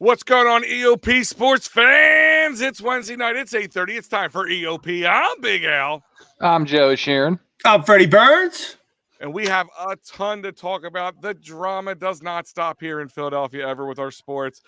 What's going on, EoP sports fans? It's Wednesday night. It's 8:30. It's time for EoP. I'm Big Al. I'm Joe Sharon. I'm Freddie Burns. And we have a ton to talk about. The drama does not stop here in Philadelphia ever with our sports.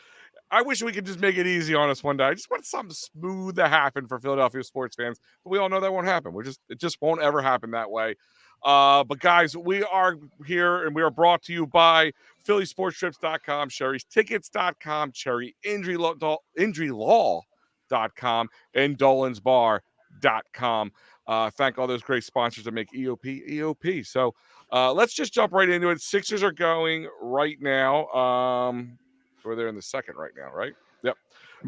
I wish we could just make it easy on us one day. I just want something smooth to happen for Philadelphia sports fans. But we all know that won't happen. It just won't ever happen that way. But guys, we are here and we are brought to you by PhillySportsTrips.com, Sherry'sTickets.com, CherryInjuryLaw.com, and DolansBar.com. Thank all those great sponsors that make EoP. So let's just jump right into it. Sixers are going right now. We're there in the second right now, right? Yep.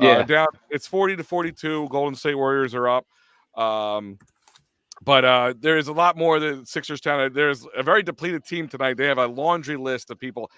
Yeah. Down. It's 40-42. Golden State Warriors are up. But there is a lot more than Sixers town. There's a very depleted team tonight. They have a laundry list of people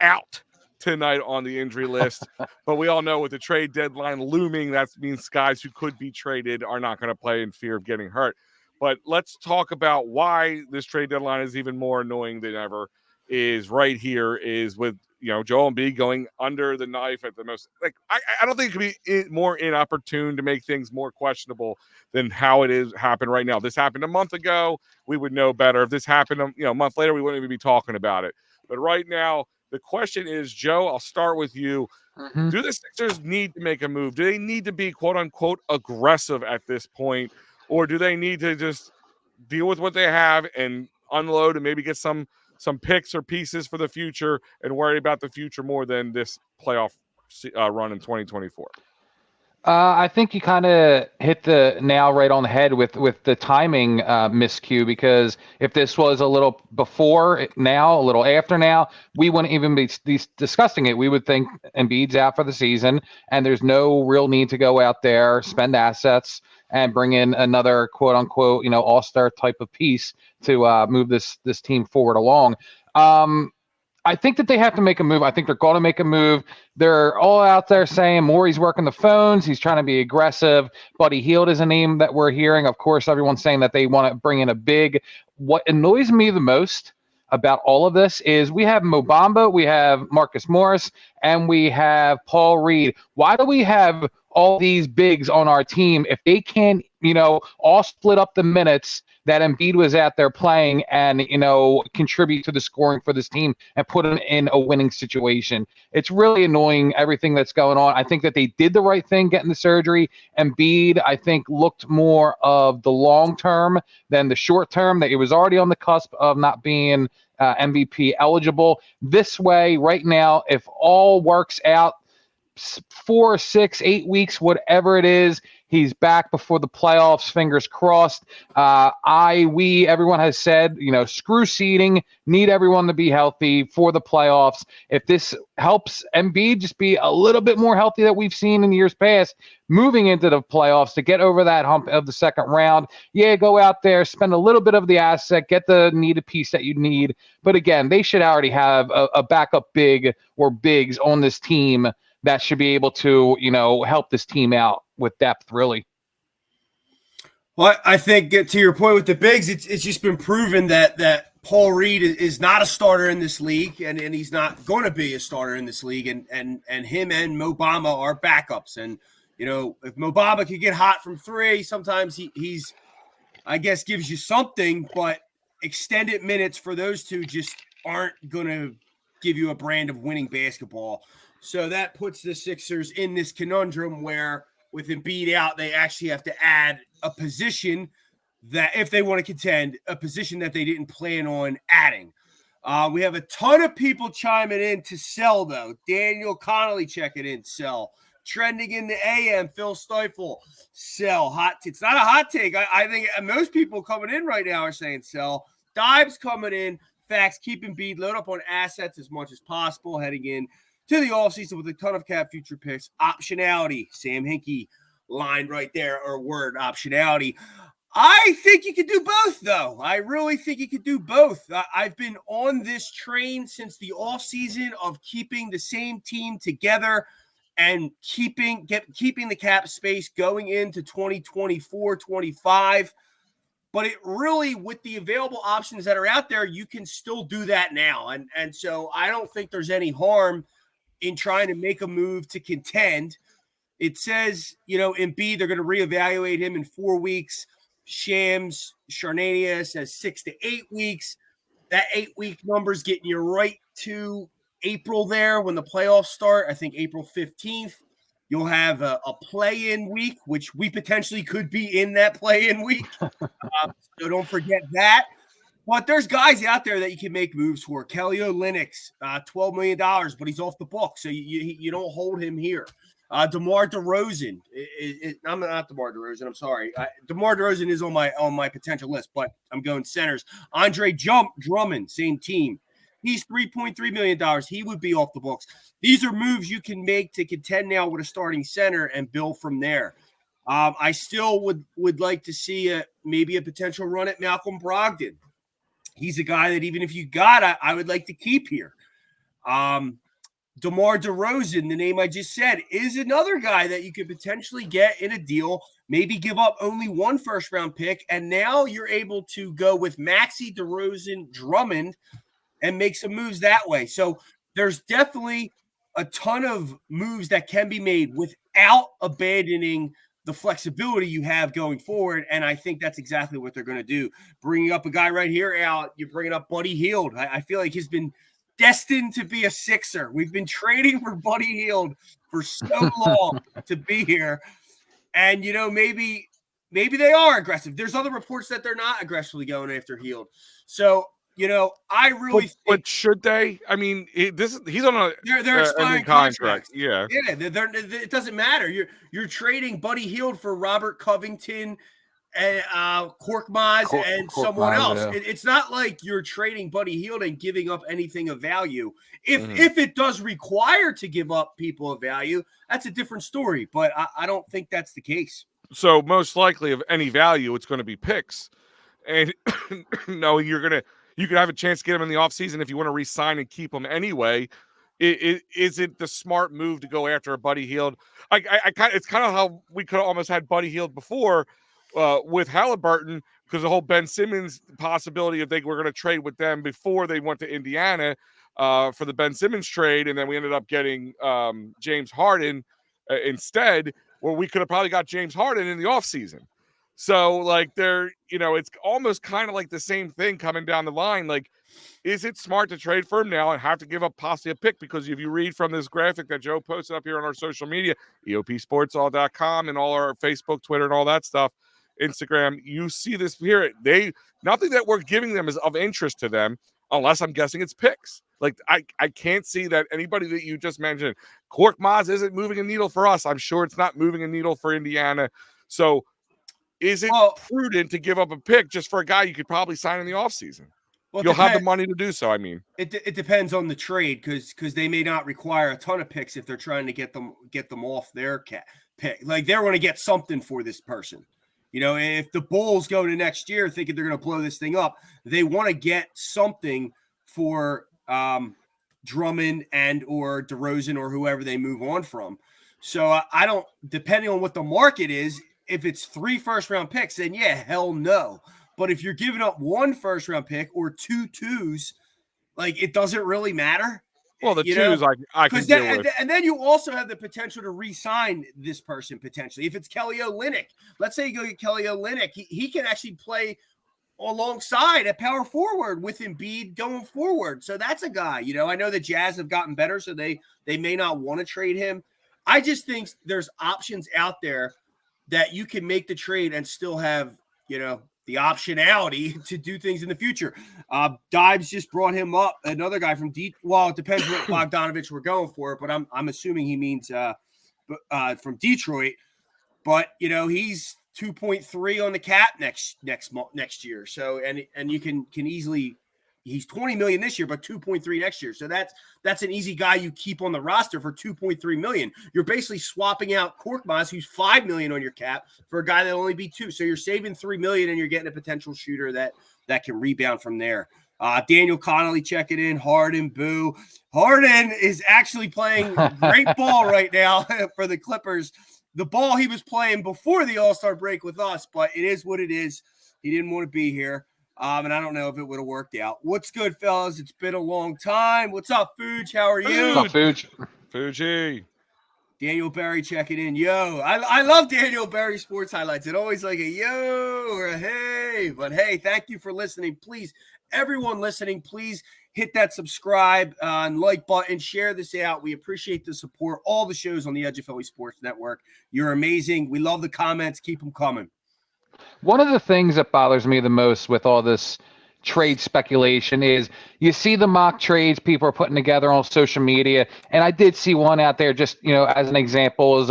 out tonight on the injury list. But we all know with the trade deadline looming, that means guys who could be traded are not going to play in fear of getting hurt. But let's talk about why this trade deadline is even more annoying than ever. Is right here is with Joel Embiid going under the knife at the most. Like I don't think it could be more inopportune to make things more questionable than how it is happened right now. If this happened a month ago, we would know better. If this happened a month later, we wouldn't even be talking about it. But right now, the question is, Joe, I'll start with you. Mm-hmm. Do the Sixers need to make a move? Do they need to be quote unquote aggressive at this point, or do they need to just deal with what they have and unload and maybe get some picks or pieces for the future and worry about the future more than this playoff run in 2024? I think you kind of hit the nail right on the head with the timing miscue, because if this was a little before now, a little after now, we wouldn't even be discussing it. We would think Embiid's out for the season and there's no real need to go out there, spend assets, and bring in another quote unquote, all-star type of piece to move this team forward along. I think that they have to make a move. I think they're going to make a move. They're all out there saying Morey's working the phones. He's trying to be aggressive. Buddy Hield is a name that we're hearing. Of course, everyone's saying that they want to bring in a big. What annoys me the most about all of this is we have Mo Bamba, we have Marcus Morris, and we have Paul Reed. Why do we have all these bigs on our team if they can't, all split up the minutes that Embiid was out there playing and, contribute to the scoring for this team and put them in a winning situation? It's really annoying, everything that's going on. I think that they did the right thing getting the surgery. Embiid, I think, looked more of the long term than the short term, that he was already on the cusp of not being MVP eligible. This way, right now, if all works out, 4, 6, 8 weeks, whatever it is, he's back before the playoffs. Fingers crossed. Everyone has said, screw seeding, need everyone to be healthy for the playoffs. If this helps Embiid just be a little bit more healthy that we've seen in years past, moving into the playoffs to get over that hump of the second round, go out there, spend a little bit of the asset, get the needed piece that you need. But again, they should already have a backup big or bigs on this team that should be able to, help this team out with depth, really. Well, I think, to your point with the bigs, it's just been proven that Paul Reed is not a starter in this league, and he's not going to be a starter in this league, and him and Mo Bamba are backups. And, if Mo Bamba can get hot from three, sometimes he's, I guess, gives you something, but extended minutes for those two just aren't going to give you a brand of winning basketball. So that puts the Sixers in this conundrum where with Embiid out, they actually have to add a position that, if they want to contend, a position that they didn't plan on adding. We have a ton of people chiming in to sell, though. Daniel Connolly checking in, sell. Trending in the AM, Phil Steufel, sell. It's not a hot take. I think most people coming in right now are saying sell. Dives coming in. Facts, keep Embiid, load up on assets as much as possible heading in to the offseason with a ton of cap future picks. Optionality, Sam Hinkie line right there, or word, optionality. I think you could do both, though. I really think you could do both. I've been on this train since the offseason of keeping the same team together and keeping the cap space going into 2024-25. But it really, with the available options that are out there, you can still do that now. And so I don't think there's any harm in trying to make a move to contend. It says, Embiid, they're going to reevaluate him in 4 weeks. Shams Charania says 6 to 8 weeks. That 8-week number is getting you right to April there when the playoffs start. I think April 15th. You'll have a play-in week, which we potentially could be in that play-in week. So don't forget that. But there's guys out there that you can make moves for. Kelly Olynyk, $12 million, but he's off the book, so you don't hold him here. DeMar DeRozan. I'm not DeMar DeRozan. I'm sorry. DeMar DeRozan is on my potential list, but I'm going centers. Andre Drummond, same team. He's $3.3 million. He would be off the books. These are moves you can make to contend now with a starting center and build from there. I still would like to see maybe a potential run at Malcolm Brogdon. He's a guy that even if you got, I would like to keep here. DeMar DeRozan, the name I just said, is another guy that you could potentially get in a deal, maybe give up only 1 first-round pick, and now you're able to go with Maxey, DeRozan, Drummond, and make some moves that way. So there's definitely a ton of moves that can be made without abandoning the flexibility you have going forward, and I think that's exactly what they're going to do. Bringing up a guy right here, Al, you're bringing up Buddy Hield. I feel like he's been destined to be a Sixer. We've been trading for Buddy Hield for so long to be here, and maybe they are aggressive. There's other reports that they're not aggressively going after Hield. So I really think. But should they? I mean, he's on a they're expiring contracts. Yeah. It doesn't matter. You're trading Buddy Hield for Robert Covington and Korkmaz and someone else. Yeah. It's not like you're trading Buddy Hield and giving up anything of value. If it does require to give up people of value, that's a different story. But I don't think that's the case. So most likely of any value, it's going to be picks. And no, you could have a chance to get him in the offseason if you want to re-sign and keep him anyway. Is it the smart move to go after a Buddy Hield? It's kind of how we could almost had Buddy Hield before with Halliburton, because the whole Ben Simmons possibility if they were going to trade with them before they went to Indiana for the Ben Simmons trade, and then we ended up getting James Harden instead, where we could have probably got James Harden in the offseason. So, it's almost kind of like the same thing coming down the line. Like, is it smart to trade for him now and have to give up possibly a pick? Because if you read from this graphic that Joe posted up here on our social media, EoPSportsAll.com and all our Facebook, Twitter, and all that stuff, Instagram, you see this here. Nothing that we're giving them is of interest to them, unless I'm guessing it's picks. Like, I can't see that anybody that you just mentioned, Korkmaz isn't moving a needle for us. I'm sure it's not moving a needle for Indiana. So, is it prudent to give up a pick just for a guy you could probably sign in the offseason? Well, you'll have the money to do so. I mean, it depends on the trade because they may not require a ton of picks if they're trying to get them off their pick. Like, they're going to get something for this person. If the Bulls go to next year thinking they're going to blow this thing up, they want to get something for Drummond and or DeRozan or whoever they move on from. So I don't, depending on what the market is. If it's 3 first-round picks, then yeah, hell no. But if you're giving up 1 first-round pick or 2 twos, like, it doesn't really matter. Well, the twos I can deal with. And then you also have the potential to re-sign this person potentially. If it's Kelly Olynyk, let's say you go get Kelly Olynyk, he can actually play alongside a power forward with Embiid going forward. So that's a guy. I know the Jazz have gotten better, so they may not want to trade him. I just think there's options out there that you can make the trade and still have, the optionality to do things in the future. Dives just brought him up, another guy from well, it depends what Bogdanovich we're going for, but I'm assuming he means from Detroit. But he's 2.3 on the cap next year. So and you can easily. He's $20 million this year, but 2.3 next year. So that's an easy guy you keep on the roster for $2.3 million. You're basically swapping out Korkmaz, who's $5 million on your cap, for a guy that'll only be $2 million. So you're saving $3 million, and you're getting a potential shooter that can rebound from there. Daniel Connolly checking in. Harden, boo. Harden is actually playing great ball right now for the Clippers. The ball he was playing before the All-Star break with us, but it is what it is. He didn't want to be here. And I don't know if it would have worked out. What's good, fellas? It's been a long time. What's up, Fuge? How are you? What's up, Fuge? Fuji. Daniel Berry checking in. Yo, I love Daniel Berry sports highlights. It always like a yo or a hey. But hey, thank you for listening. Please, everyone listening, please hit that subscribe and like button. Share this out. We appreciate the support. All the shows on the Edge of Philly Sports Network. You're amazing. We love the comments. Keep them coming. One of the things that bothers me the most with all this trade speculation is you see the mock trades people are putting together on social media, and I did see one out there just as an example is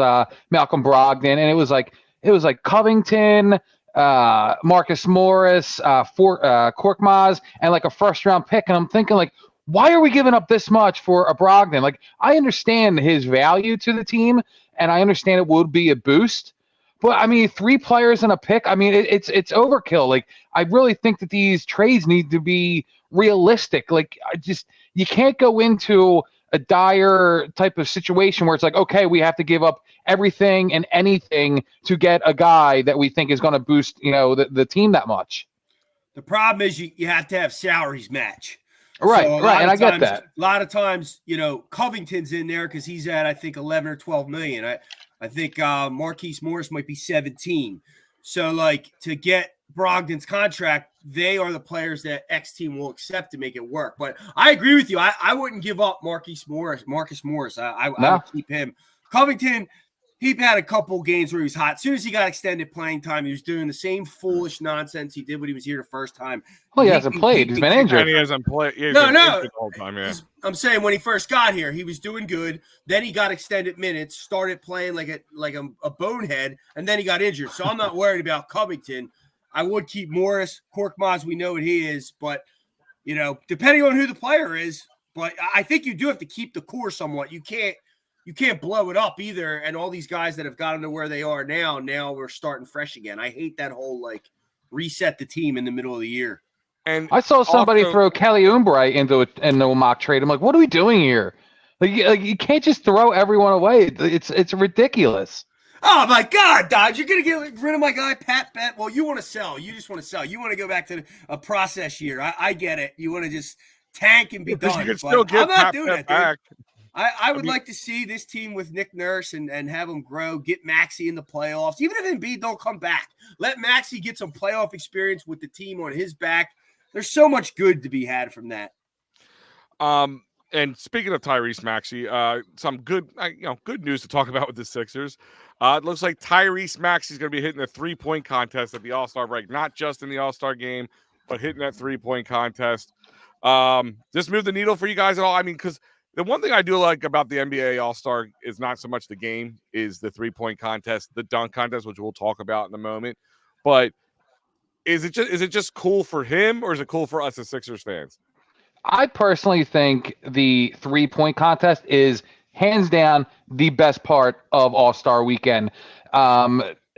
Malcolm Brogdon, and it was like Covington, Marcus Morris, Korkmaz, and like a first round pick, and I'm thinking like, why are we giving up this much for a Brogdon? Like, I understand his value to the team, and I understand it would be a boost. But I mean, 3 players and a pick. I mean, it's overkill. Like, I really think that these trades need to be realistic. Like, you can't go into a dire type of situation where it's like, okay, we have to give up everything and anything to get a guy that we think is going to boost, the team that much. The problem is you have to have salaries match. Right, so right, and I get that. A lot of times, Covington's in there because he's at, I think, 11 or 12 million. I think Marquise Morris might be 17. So, like, to get Brogdon's contract, they are the players that X team will accept to make it work. But I agree with you. I wouldn't give up Marcus Morris. I would keep him. Covington, he had a couple games where he was hot. As soon as he got extended playing time, he was doing the same foolish nonsense he did when he was here the first time. Well, he hasn't played. He's been injured. And he hasn't played. No. The whole time, yeah. I'm saying when he first got here, he was doing good. Then he got extended minutes, started playing like a bonehead, and then he got injured. So I'm not worried about Covington. I would keep Morris. Korkmaz, we know what he is, but depending on who the player is. But I think you do have to keep the core somewhat. You can't blow it up either. And all these guys that have gotten to where they are now we're starting fresh again. I hate that whole reset the team in the middle of the year. And I saw somebody throw Kelly Oubre into a mock trade. I'm like, what are we doing here? Like you can't just throw everyone away. It's ridiculous. Oh my God, Dodge! You're gonna get rid of my guy Pat Bet. Well, you want to sell. You just want to sell. You want to go back to a process year. I get it. You want to just tank and be done. You can still get Pat Bet back. I would like to see this team with Nick Nurse and have them grow, get Maxey in the playoffs. Even if Embiid don't come back, let Maxey get some playoff experience with the team on his back. There's so much good to be had from that. And speaking of Tyrese Maxey, some good news to talk about with the Sixers. It looks like Tyrese Maxey is going to be hitting the 3-point contest at the All-Star break, not just in the All-Star game, but hitting that 3-point contest. This move the needle for you guys at all? I mean, because the one thing I do like about the NBA All-Star is not so much the game, is the 3-point contest, the dunk contest, which we'll talk about in a moment. But is it just cool for him, or is it cool for us as Sixers fans? I personally think the 3-point contest is hands down the best part of All-Star Weekend.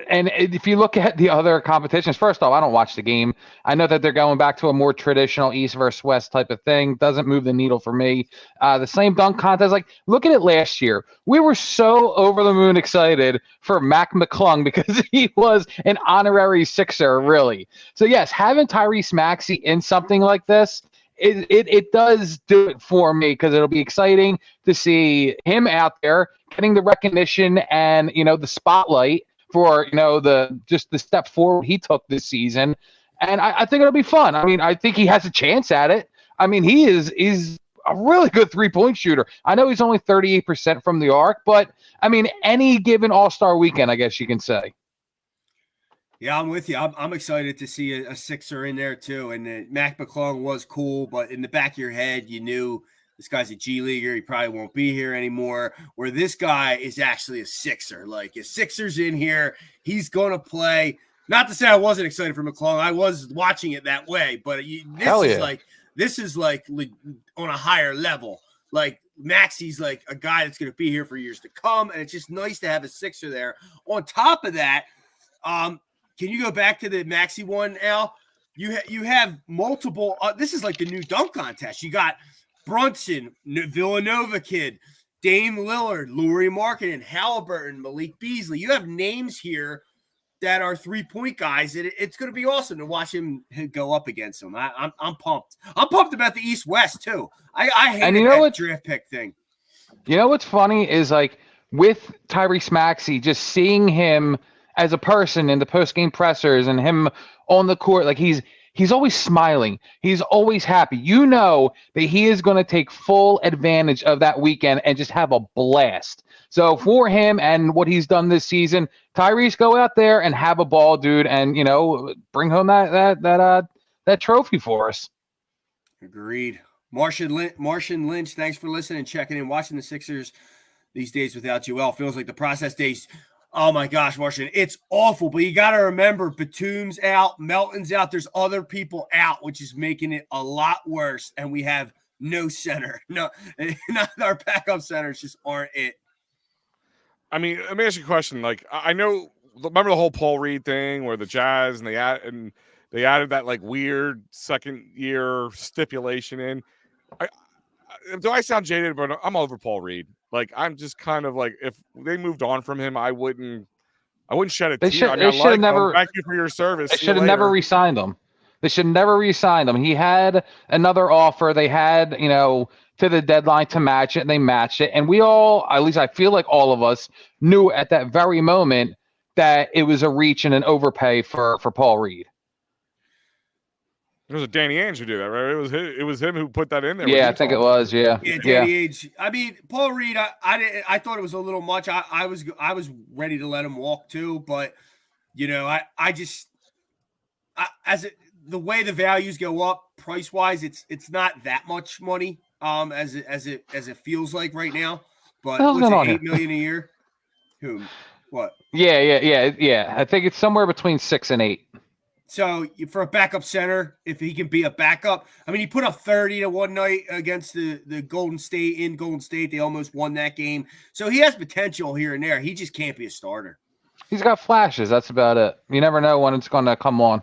And if you look at the other competitions, first off, I don't watch the game. I know that they're going back to a more traditional East versus West type of thing. Doesn't move the needle for me. The same dunk contest, like, look at it last year. We were so over the moon excited for Mac McClung because he was an honorary Sixer, really. So, yes, having Tyrese Maxey in something like this, it does do it for me because it'll be exciting to see him out there getting the recognition and, the spotlight for, the step forward he took this season. And I think it'll be fun. I mean, I think he has a chance at it. I mean, he's a really good 3-point shooter. I know he's only 38% from the arc, but I mean, any given All-Star weekend, I guess you can say. Yeah, I'm with you. I'm excited to see a Sixer in there too. And Mac McClung was cool, but in the back of your head, you knew this guy's a G Leaguer. He probably won't be here anymore. Where this guy is actually a Sixer. Like, if Sixer's in here, he's going to play. Not to say I wasn't excited for McClung. I was watching it that way. But this is like on a higher level. Like, Maxey's like a guy that's going to be here for years to come. And it's just nice to have a Sixer there. On top of that, can you go back to the Maxey one, Al? You have multiple. This is like the new dunk contest. You got Brunson, Villanova kid, Dame Lillard, Lauri Markkanen, Halliburton, Malik Beasley. You have names here that are 3-point guys. It's going to be awesome to watch him go up against them. I'm pumped. I'm pumped about the East-West too. I hate that draft pick thing. You know what's funny is like with Tyrese Maxey, just seeing him as a person in the post-game pressers and him on the court, like he's always smiling. He's always happy. You know that he is going to take full advantage of that weekend and just have a blast. So for him and what he's done this season, Tyrese, go out there and have a ball, dude, and bring home that trophy for us. Agreed. Martian Lynch, thanks for listening, checking in, watching the Sixers these days without Joel. Feels like the process days. Oh my gosh, Martian, it's awful. But you got to remember, Batum's out, Melton's out. There's other people out, which is making it a lot worse. And we have no center. No, not our backup centers just aren't it. I mean, let me ask you a question. Like, I know, remember the whole Paul Reed thing where the Jazz and they added that like weird second year stipulation in. Do I sound jaded? But I'm over Paul Reed. Like, I'm just kind of like, if they moved on from him, I wouldn't shed a tear. They should have never. Thank you for your service. They should have never re-signed him. They should never re-signed him. He had another offer. They had, to the deadline to match it, and they matched it. And we all, at least I feel like all of us, knew at that very moment that it was a reach and an overpay for Paul Reed. It was a Danny Ainge who did that, right? It was him who put that in there. Yeah, I think it was. Yeah, Danny Ainge. I mean, Paul Reed. I thought it was a little much. I was ready to let him walk too, but the way the values go up price wise, it's not that much money. As it feels like right now, but what's it, $8 million a year? Who? What? Yeah. I think it's somewhere between 6 and 8. So for a backup center, if he can be a backup, I mean, he put up 30 to one night against the Golden State in Golden State. They almost won that game. So he has potential here and there. He just can't be a starter. He's got flashes. That's about it. You never know when it's going to come on.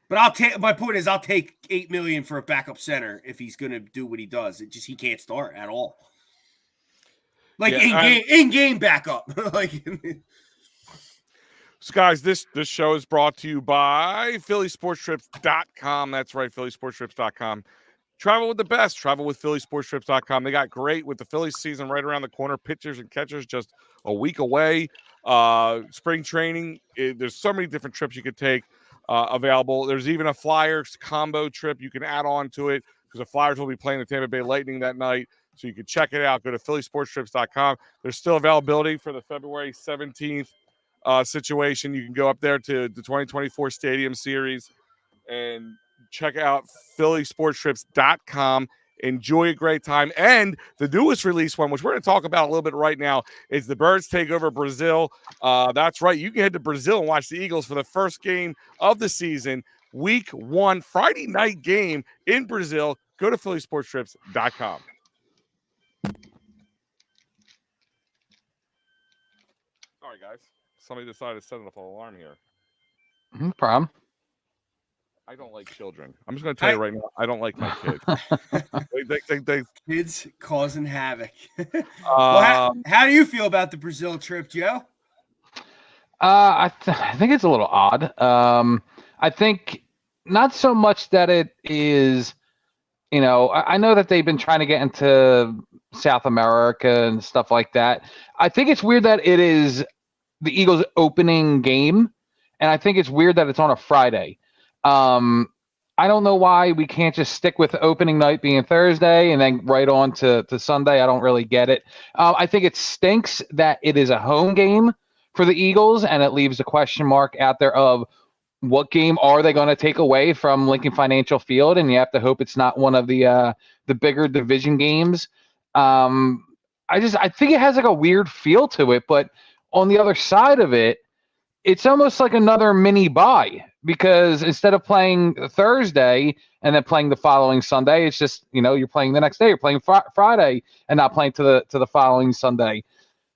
But my point is, I'll take $8 million for a backup center if he's going to do what he does. He can't start at all. Like in game backup. So guys, this show is brought to you by PhillySportsTrips.com. That's right, PhillySportsTrips.com. Travel with the best. Travel with PhillySportsTrips.com. They got great with the Phillies season right around the corner. Pitchers and catchers just a week away. Spring training. There's so many different trips you could take available. There's even a Flyers combo trip you can add on to it because the Flyers will be playing the Tampa Bay Lightning that night. So you can check it out. Go to PhillySportsTrips.com. There's still availability for the February 17th situation. You can go up there to the 2024 Stadium Series and check out PhillySportsTrips.com. Enjoy a great time. And the newest release one, which we're going to talk about a little bit right now, is the Birds take over Brazil. That's right. You can head to Brazil and watch the Eagles for the first game of the season, week 1, Friday night game in Brazil. Go to PhillySportsTrips.com. Sorry, guys. Somebody decided to set an alarm here. No problem. I don't like children. I'm just going to tell you right now, I don't like my kids. Kids causing havoc. Well, how do you feel about the Brazil trip, Joe? I think it's a little odd. I think not so much that it is, I know that they've been trying to get into South America and stuff like that. I think it's weird that it is the Eagles' opening game, and I think it's weird that it's on a Friday. I don't know why we can't just stick with opening night being Thursday and then right on to Sunday. I don't really get it. I think it stinks that it is a home game for the Eagles, and it leaves a question mark out there of what game are they going to take away from Lincoln Financial Field, and you have to hope it's not one of the bigger division games. I think it has like a weird feel to it, but on the other side of it, it's almost like another mini bye because instead of playing Thursday and then playing the following Sunday, it's just, you're playing the next day. You're playing Friday and not playing to the following Sunday.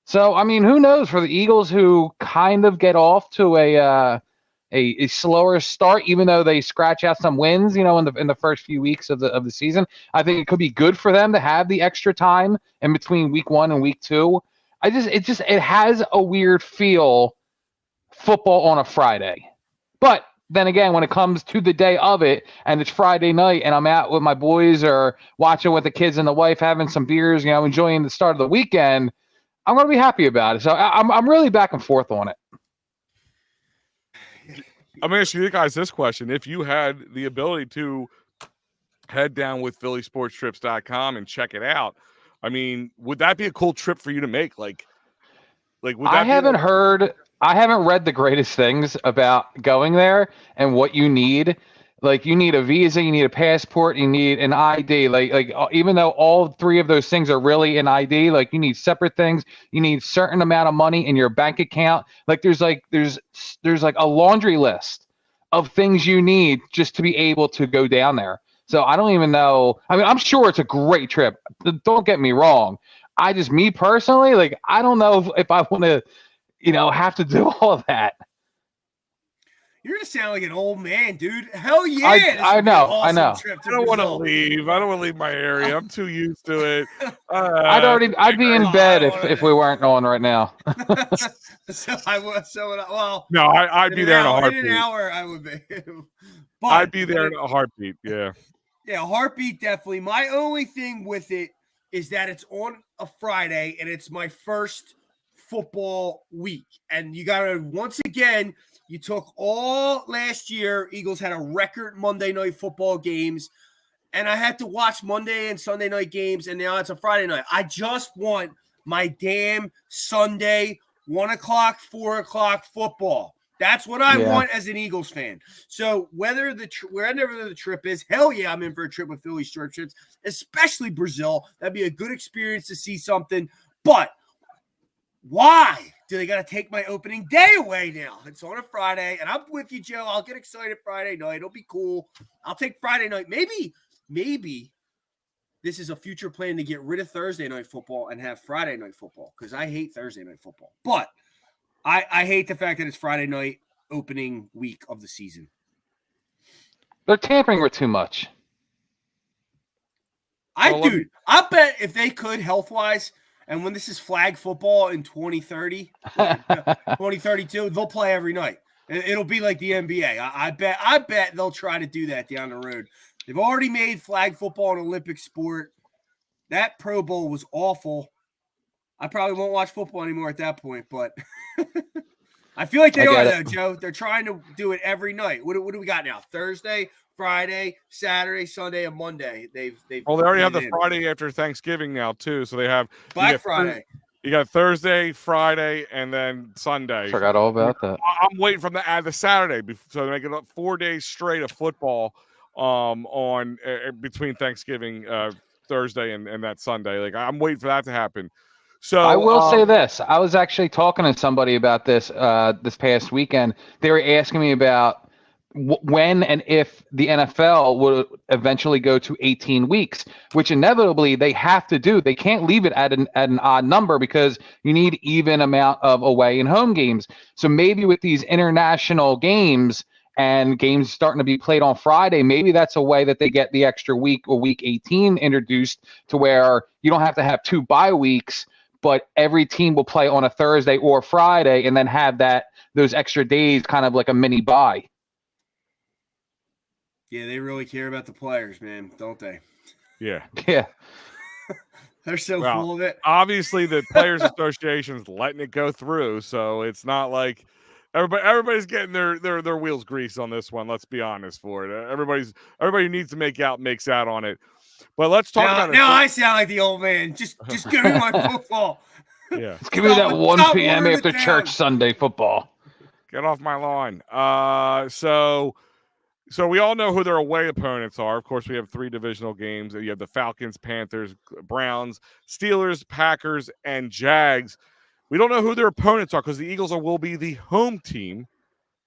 So, I mean, who knows for the Eagles who kind of get off to a slower start, even though they scratch out some wins, in the first few weeks of the season. I think it could be good for them to have the extra time in between week 1 and week 2. It has a weird feel, football on a Friday. But then again, when it comes to the day of it and it's Friday night and I'm out with my boys or watching with the kids and the wife, having some beers, enjoying the start of the weekend, I'm going to be happy about it. So I'm really back and forth on it. I'm going to ask you guys this question. If you had the ability to head down with phillysportstrips.com and check it out, I mean, would that be a cool trip for you to make? Would that I haven't read the greatest things about going there and what you need. Like, you need a visa, you need a passport, you need an ID. Even though all three of those things are really an ID, you need separate things. You need certain amount of money in your bank account. There's a laundry list of things you need just to be able to go down there. So I don't even know. I mean, I'm sure it's a great trip. Don't get me wrong. Me personally, I don't know if I want to, have to do all of that. You're gonna sound like an old man, dude. Hell yeah! I know. I don't want to leave. I don't want to leave my area. I'm too used to it. I'd be in bed if we weren't on right now. No, I'd be there in a heartbeat. In an hour, I would be. But, I'd be there in a heartbeat. Yeah. Yeah, heartbeat definitely. My only thing with it is that it's on a Friday and it's my first football week, and you gotta once again. You took all last year. Eagles had a record Monday night football games, and I had to watch Monday and Sunday night games, and now it's a Friday night. I just want my damn Sunday 1 o'clock, 4 o'clock football. That's what I want as an Eagles fan. So wherever the trip is, hell yeah, I'm in for a trip with Philly Short Trips, especially Brazil. That'd be a good experience to see something. But why do they got to take my opening day away now? It's on a Friday, and I'm with you, Joe. I'll get excited Friday night. It'll be cool. I'll take Friday night. Maybe this is a future plan to get rid of Thursday night football and have Friday night football, because I hate Thursday night football. But I hate the fact that it's Friday night opening week of the season. They're tampering with too much. I bet if they could health-wise – and when this is flag football in 2030, 2032, they'll play every night. It'll be like the NBA. I bet they'll try to do that down the road. They've already made flag football an Olympic sport. That Pro Bowl was awful. I probably won't watch football anymore at that point, but I feel like they are, though, Joe. They're trying to do it every night. What do we got now? Thursday, Friday, Saturday, Sunday, and Monday. They already have the Friday after Thanksgiving now too. So they have Black Friday. You got Thursday, Friday, and then Sunday. Forgot all about that. I'm waiting for the Saturday, so they make it up 4 days straight of football on between Thanksgiving Thursday and that Sunday. I'm waiting for that to happen. So I will say this. I was actually talking to somebody about this this past weekend. They were asking me about when and if the NFL will eventually go to 18 weeks, which inevitably they have to do. They can't leave it at an odd number because you need even amount of away and home games. So maybe with these international games and games starting to be played on Friday, maybe that's a way that they get the extra week or week 18 introduced to where you don't have to have 2 bye weeks, but every team will play on a Thursday or Friday and then have those extra days kind of like a mini bye. Yeah, they really care about the players, man, don't they? Yeah. Yeah. They're so full of it. Obviously, the Players Association's letting it go through, so it's not like everybody's getting their wheels greased on this one. Let's be honest for it. Everybody who needs to make out makes out on it. But let's talk about it. Now I sound like the old man. Just give me my football. Yeah. Just give me that 1 p.m. after church Sunday football. Get off my lawn. So we all know who their away opponents are. Of course, we have 3 divisional games. You have the Falcons, Panthers, Browns, Steelers, Packers, and Jags. We don't know who their opponents are because the Eagles will be the home team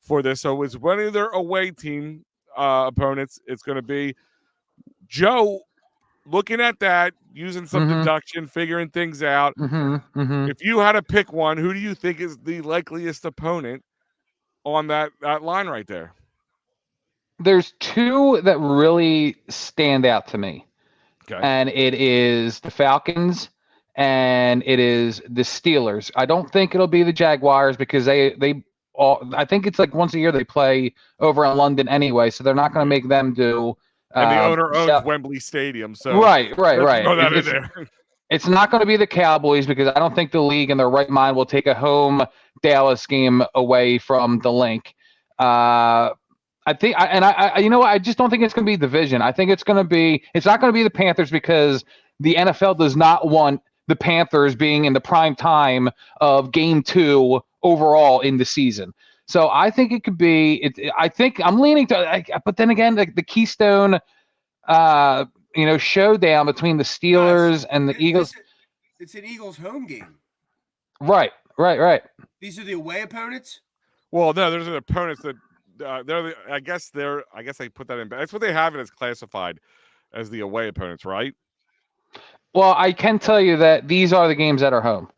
for this. So it's one of their away team opponents. It's going to be Joe. Looking at that, using some deduction, figuring things out. If you had to pick one, who do you think is the likeliest opponent on that line right there? There's 2 that really stand out to me. Okay. And it is the Falcons and it is the Steelers. I don't think it'll be the Jaguars because they I think it's like once a year they play over in London anyway, so they're not going to make them do. And the owner owns Wembley Stadium, so right. let's throw that in there. It's not going to be the Cowboys because I don't think the league in their right mind will take a home Dallas game away from the link. I think, you know what? I just don't think it's going to be division. I think it's not going to be the Panthers because the NFL does not want the Panthers being in the prime time of game 2 overall in the season. So I think it could be, I think I'm leaning to, but then again, the Keystone, showdown between the Steelers and the Eagles. It's an Eagles home game. Right. These are the away opponents? Well, no, there's an opponents that I guess they put that in. That's what they have it as classified as the away opponents, right? Well, I can tell you that these are the games that are home.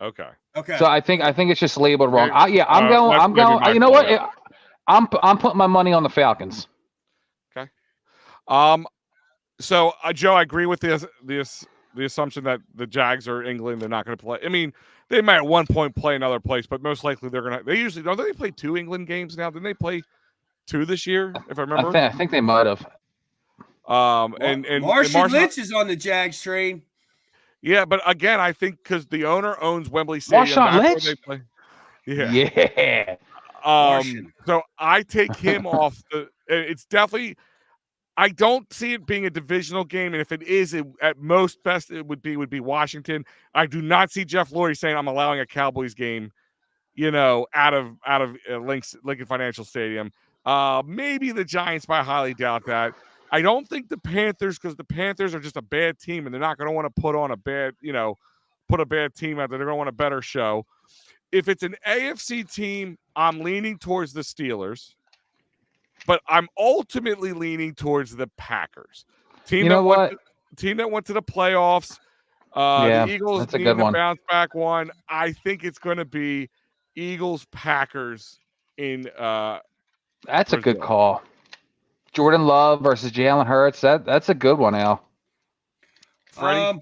Okay. So I think it's just labeled wrong. I'm going. You know what? I'm putting my money on the Falcons. Okay. So Joe, I agree with the assumption that the Jags are England. They're not going to play. I mean, they might at one point play another place, but most likely they're going to. They usually don't. They play 2 England games now. Didn't they play 2 this year? If I remember, I think they might have. And Marshawn Lynch is on the Jags train. Yeah, but again, I think because the owner owns Wembley Stadium. Marshawn Lynch. They play. Yeah. Yeah. So I take him off. It's definitely. I don't see it being a divisional game, and if it is, at most best it would be Washington. I do not see Jeff Lurie saying I'm allowing a Cowboys game, out of Lincoln Financial Stadium. Maybe the Giants, but I highly doubt that. I don't think the Panthers, because the Panthers are just a bad team, and they're not going to want to put on a bad team out there. They're going to want a better show. If it's an AFC team, I'm leaning towards the Steelers. But I'm ultimately leaning towards the Packers. Team that went to the playoffs. The Eagles need a bounce back one. I think it's going to be Eagles-Packers in That's a good call. Jordan Love versus Jalen Hurts. That's a good one, Al. Freddie?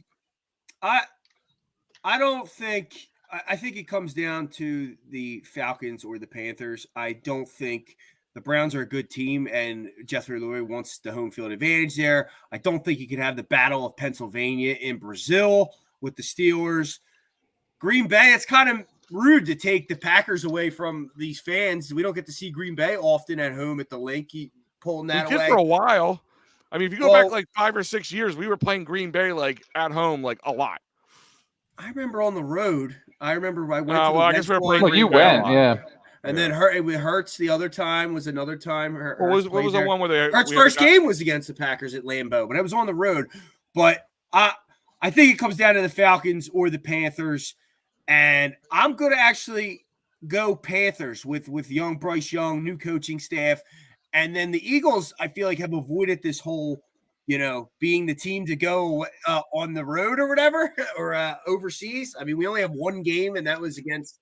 I don't think – I think it comes down to the Falcons or the Panthers. I don't think – the Browns are a good team, and Jeffrey Lurie wants the home field advantage there. I don't think you can have the Battle of Pennsylvania in Brazil with the Steelers. Green Bay, it's kind of rude to take the Packers away from these fans. We don't get to see Green Bay often at home at the link. Pulling that away. For a while. I mean, if you go back like 5 or 6 years, we were playing Green Bay like at home like a lot. I remember on the road. I went to the I guess we were playing Green Bay. You went, yeah. And then Hurts the other time was another time. What was the one where they Hurts' first game was against the Packers at Lambeau, but it was on the road. But I think it comes down to the Falcons or the Panthers, and I'm going to actually go Panthers with young Bryce Young, new coaching staff, and then the Eagles. I feel like have avoided this whole, being the team to go on the road or whatever or overseas. I mean, we only have one game, and that was against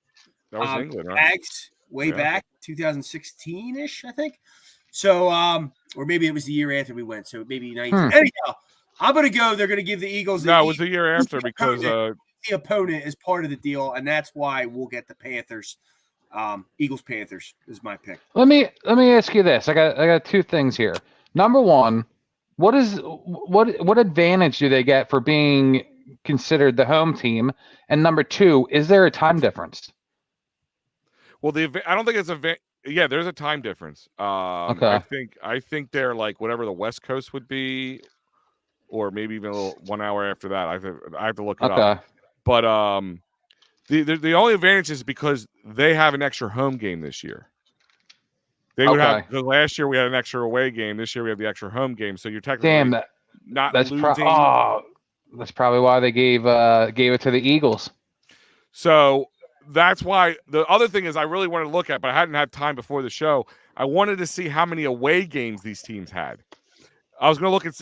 England, right? Jags. Way back, 2016-ish, I think. So, or maybe it was the year after we went. So maybe 19. Anyhow, I'm going to go. They're going to give the Eagles. No, it was the year after because the opponent is part of the deal, and that's why we'll get the Panthers. Eagles-Panthers is my pick. Let me ask you this. I got 2 things here. Number one, what advantage do they get for being considered the home team? And number 2, is there a time difference? Well, I don't think it's yeah, there's a time difference. Okay. I think they're like whatever the West Coast would be, or maybe even a little 1 hour after that. I have to look it up. But the only advantage is because they have an extra home game this year. They would have, because last year we had an extra away game. This year we have the extra home game. So you're technically not losing. That's probably why they gave it to the Eagles. So that's why the other thing is I really wanted to look at, but I hadn't had time before the show. I wanted to see how many away games these teams had. I was going to look at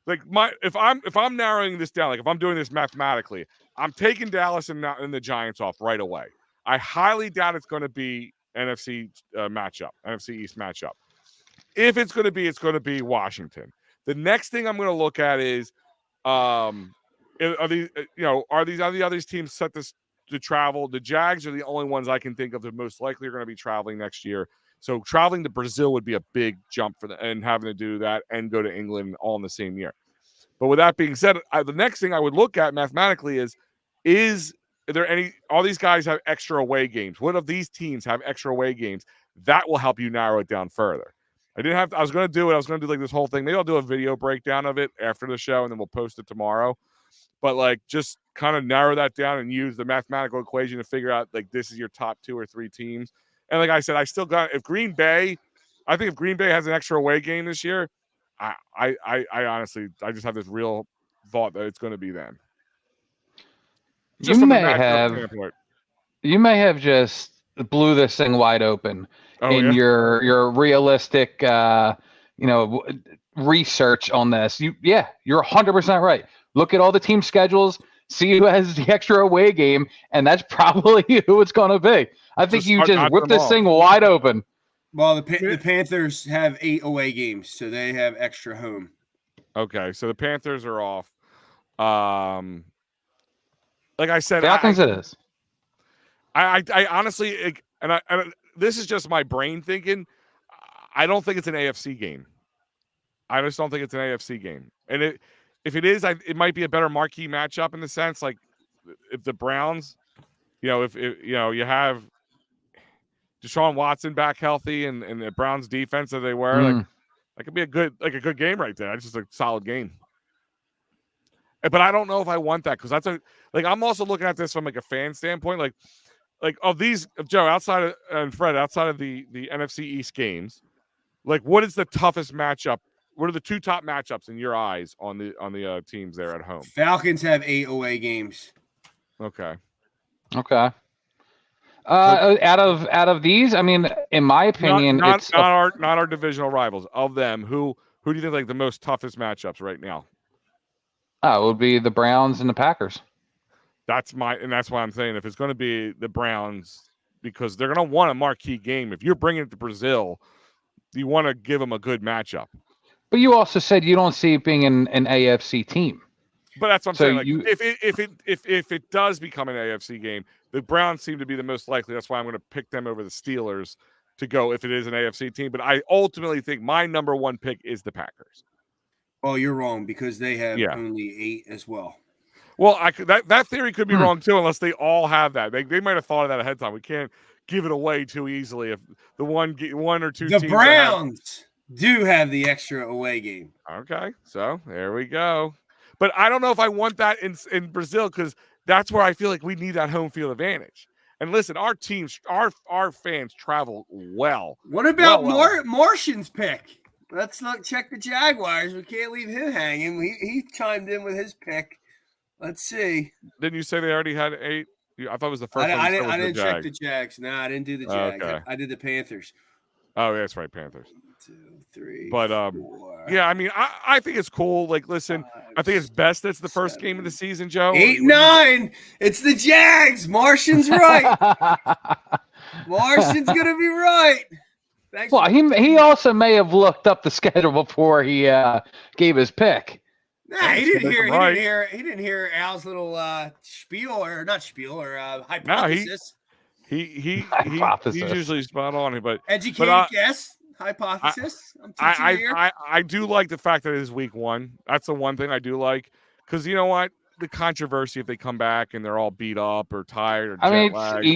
if I'm narrowing this down, like if I'm doing this mathematically, I'm taking Dallas and the Giants off right away. I highly doubt it's going to be NFC East matchup. If it's going to be, it's going to be Washington. The next thing I'm going to look at is, are these other teams set this to travel. The Jags are the only ones I can think of that most likely are going to be traveling next year. So traveling to Brazil would be a big jump for them, and having to do that and go to England all in the same year. But with that being said, the next thing I would look at mathematically is there any, all these guys have extra away games. What if these teams have extra away games? That will help you narrow it down further. I was going to do it. I was going to do like this whole thing. Maybe I'll do a video breakdown of it after the show and then we'll post it tomorrow. But like, just kind of narrow that down and use the mathematical equation to figure out like, this is your top 2 or 3 teams. And like I said, I still got, if Green Bay has an extra away game this year, I honestly, I just have this real thought that it's going to be them. Just you may have just blew this thing wide open your realistic, research on this. You're 100% right. Look at all the team schedules, see who has the extra away game, and that's probably who it's going to be. I think you just whipped this thing wide open. Well, the Panthers have 8 away games, so they have extra home. Okay, so the Panthers are off. Like I said, Falcons it is. I honestly, and this is just my brain thinking. I don't think it's an AFC game. I just don't think it's an AFC game. And if it is, it might be a better marquee matchup in the sense, like if the Browns, if you have Deshaun Watson back healthy and the Browns defense that they were, like that could be a good game right there. It's just a solid game. But I don't know if I want that because I'm also looking at this from like a fan standpoint, like of these, Joe, outside of and Fred, outside of the NFC East games, like what is the toughest matchup? What are the 2 top matchups in your eyes on the teams there at home? Falcons have 8 away games. Okay. Out of these, I mean, in my opinion, not our divisional rivals. Of them, who do you think like the most toughest matchups right now? It would be the Browns and the Packers. That's why I'm saying if it's going to be the Browns, because they're going to want a marquee game. If you're bringing it to Brazil, you want to give them a good matchup. But you also said you don't see it being an AFC team. But that's what I'm saying. Like, if it does become an AFC game, the Browns seem to be the most likely. That's why I'm going to pick them over the Steelers to go if it is an AFC team. But I ultimately think my number 1 pick is the Packers. Oh, you're wrong because they have only 8 as well. Well, that theory could be wrong too, unless they all have that. They might have thought of that ahead of time. We can't give it away too easily if the one or two. The Browns do have the extra away game. Okay, so there we go. But I don't know if I want that in Brazil because that's where I feel like we need that home field advantage. And listen, our teams, our fans travel well. What about Martian's pick? Let's check the Jaguars. We can't leave him hanging. He chimed in with his pick. Let's see. Didn't you say they already had 8? I thought it was the first one. I didn't check the Jags. No, I didn't do the Jags. Okay. I did the Panthers. Oh, yeah, that's right, Panthers. 1, 2, 3. But 4, yeah, I mean, I think it's cool. Like, listen, 5, I think it's best that's the first game of the season, Joe. 8, 9. It's the Jags. Martian's right. Martian's gonna be right. Thanks. Well, he also may have looked up the schedule before he gave his pick. Nah, he didn't hear Al's little spiel or hypothesis. He's usually spot on, but educated guess hypothesis. I do like the fact that it is week 1. That's the one thing I do like because you know what, the controversy if they come back and they're all beat up or tired or jet lagged.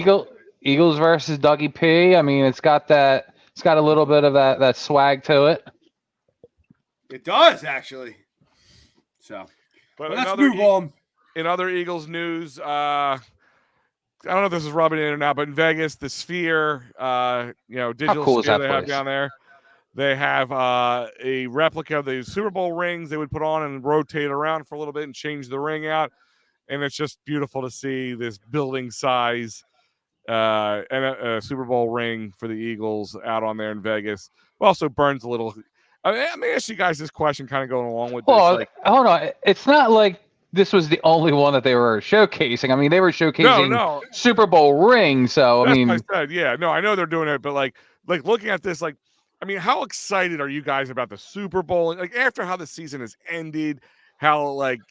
Eagles versus Dougie P. I mean, it's got a little bit of that swag to it. It does actually. So, but let's move on. In other Eagles news, I don't know if this is rubbing in or not, but in Vegas, the Sphere, digital Sphere they have down there, they have a replica of the Super Bowl rings they would put on and rotate around for a little bit and change the ring out. And it's just beautiful to see this building size and a Super Bowl ring for the Eagles out on there in Vegas. It also burns a little. Let me ask you guys this question kind of going along with this. Hold on. It's not like this was the only one that they were showcasing. I mean, they were showcasing Super Bowl ring. So, That's what I said. Yeah, no, I know they're doing it. But like looking at this, like, I mean, how excited are you guys about the Super Bowl? Like after how the season has ended, how like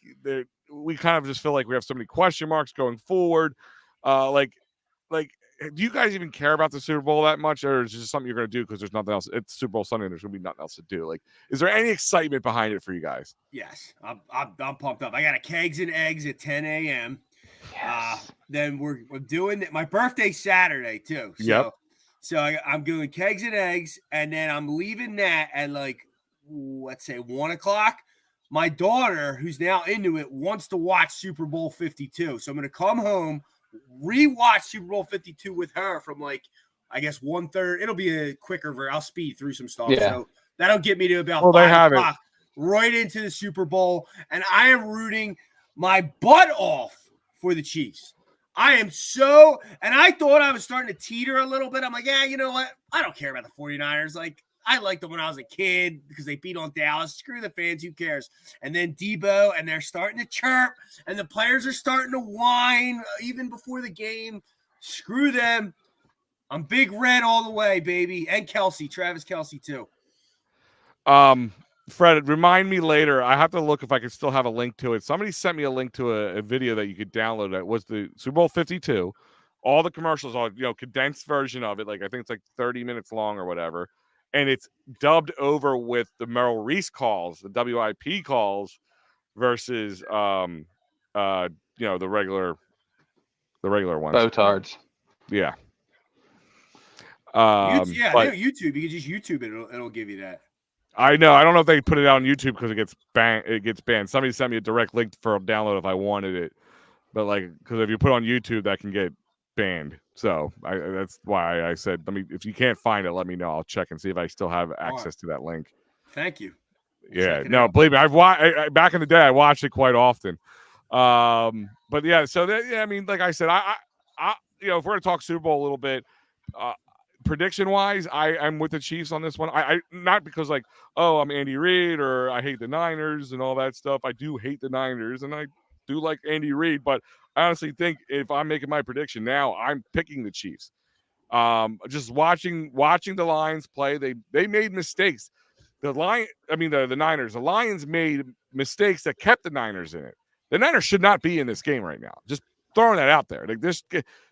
we kind of just feel like we have so many question marks going forward. Like, do you guys even care about the Super Bowl that much, or is it just something you're going to do because there's nothing else? It's Super Bowl Sunday, and there's going to be nothing else to do. Like, is there any excitement behind it for you guys? Yes, I'm pumped up. I got a kegs and eggs at 10 a.m. Yes. Then we're doing my birthday Saturday too. Yep. So I'm doing kegs and eggs, and then I'm leaving that at like, let's say 1:00. My daughter, who's now into it, wants to watch Super Bowl 52. So I'm going to come home, rewatch Super Bowl 52 with her from like, I guess 1:30. It'll be a quicker version. I'll speed through some stuff. Yeah. So that'll get me to about Well, they have 5:00, right into the Super Bowl. And I am rooting my butt off for the Chiefs. I am and I thought I was starting to teeter a little bit. I'm like, yeah, you know what? I don't care about the 49ers. Like, I liked them when I was a kid because they beat on Dallas. Screw the fans. Who cares? And then Debo, and they're starting to chirp, and the players are starting to whine even before the game. Screw them. I'm Big Red all the way, baby. And Travis Kelce, too. Fred, remind me later. I have to look if I can still have a link to it. Somebody sent me a link to a video that you could download. It was the Super Bowl 52. All the commercials, all condensed version of it. Like, I think it's like 30 minutes long or whatever. And it's dubbed over with the Merrill Reese calls, the WIP calls, versus the regular ones. Botards. Yeah. YouTube. You can just YouTube it. It'll give you that. I know. I don't know if they put it out on YouTube because it gets banned. Somebody sent me a direct link for a download if I wanted it, but because if you put it on YouTube, that can get banned. So that's why I said, if you can't find it, let me know. I'll check and see if I still have access to that link. Thank you. Believe me, I've watched. Back in the day, I watched it quite often. But yeah, so like I said, I if we're gonna talk Super Bowl a little bit, prediction wise, I'm with the Chiefs on this one. I not because I'm Andy Reid or I hate the Niners and all that stuff. I do hate the Niners and I do like Andy Reid, but I honestly think if I'm making my prediction now, I'm picking the Chiefs. Just watching the Lions play, they made mistakes. The Niners, the Lions made mistakes that kept the Niners in it. The Niners should not be in this game right now. Just throwing that out there.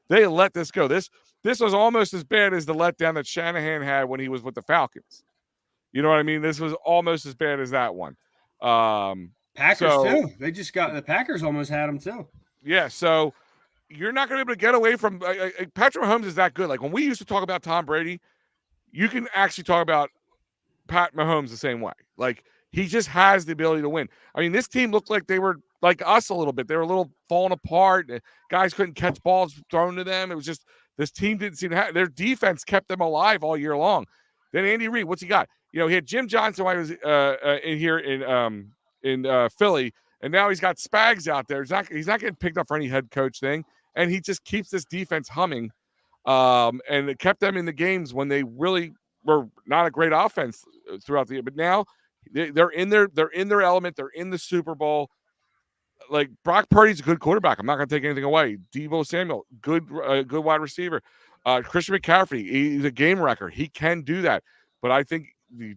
They let this go. This was almost as bad as the letdown that Shanahan had when he was with the Falcons. You know what I mean? This was almost as bad as that one. Packers too. They just got the Packers almost had them too. Yeah, so you're not going to be able to get away from Patrick Mahomes is that good. Like when we used to talk about Tom Brady, you can actually talk about Pat Mahomes the same way. Like he just has the ability to win. I mean, this team looked like they were like us a little bit. They were a little falling apart. Guys couldn't catch balls thrown to them. It was just this team didn't seem to have their defense kept them alive all year long. Then Andy Reid, what's he got? He had Jim Johnson while he was in here in Philly, and now he's got Spags out there. He's not getting picked up for any head coach thing, and he just keeps this defense humming. And it kept them in the games when they really were not a great offense throughout the year. But now they're in their element. They're in the Super Bowl. Like Brock Purdy's a good quarterback. I'm not going to take anything away. Debo Samuel, good wide receiver. Christian McCaffrey, he's a game wrecker. He can do that. But I think you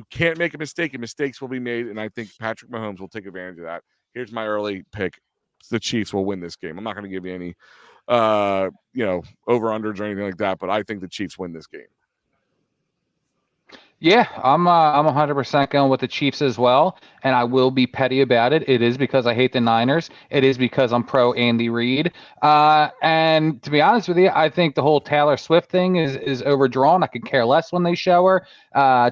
can't make a mistake, and mistakes will be made. And I think Patrick Mahomes will take advantage of that. Here's my early pick: the Chiefs will win this game. I'm not going to give you any, over-unders or anything like that. But I think the Chiefs win this game. Yeah, I'm 100% going with the Chiefs as well, and I will be petty about it. It is because I hate the Niners. It is because I'm pro Andy Reid. And to be honest with you, I think the whole Taylor Swift thing is overdrawn. I could care less when they show her.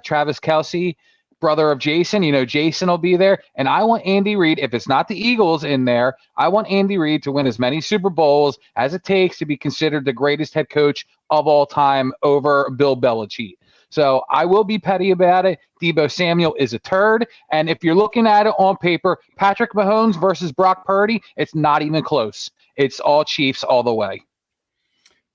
Travis Kelce, brother of Jason, Jason will be there, and I want Andy Reid. If it's not the Eagles in there, I want Andy Reid to win as many Super Bowls as it takes to be considered the greatest head coach of all time over Bill Belichick. So I will be petty about it. Debo Samuel is a turd. And if you're looking at it on paper, Patrick Mahomes versus Brock Purdy, it's not even close. It's all Chiefs all the way.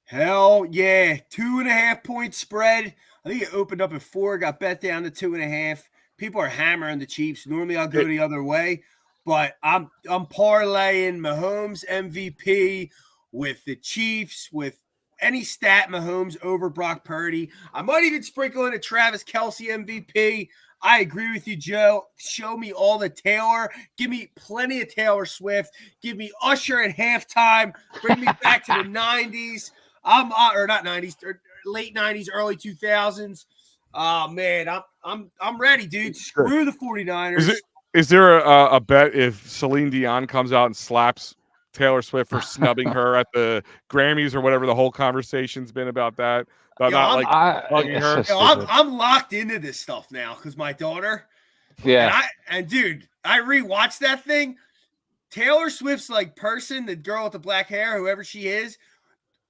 Hell yeah. 2.5 point spread. I think it opened up at 4, got bet down to 2.5. People are hammering the Chiefs. Normally I'll go the other way, but I'm parlaying Mahomes MVP with the Chiefs, with any stat Mahomes over Brock Purdy. I might even sprinkle in a Travis Kelce MVP. I agree with you, Joe. Show me all the Taylor. Give me plenty of Taylor Swift. Give me Usher at halftime. Bring me back to the 90s. Or not 90s, or late 90s, early 2000s. Oh man, I'm ready, dude. Screw the 49ers. Is there a bet if Celine Dion comes out and slaps Taylor Swift for snubbing her at the Grammys or whatever the whole conversation's been about that? About bugging her. So I'm locked into this stuff now because my daughter. Yeah. And dude, I rewatched that thing. Taylor Swift's like person, the girl with the black hair, whoever she is,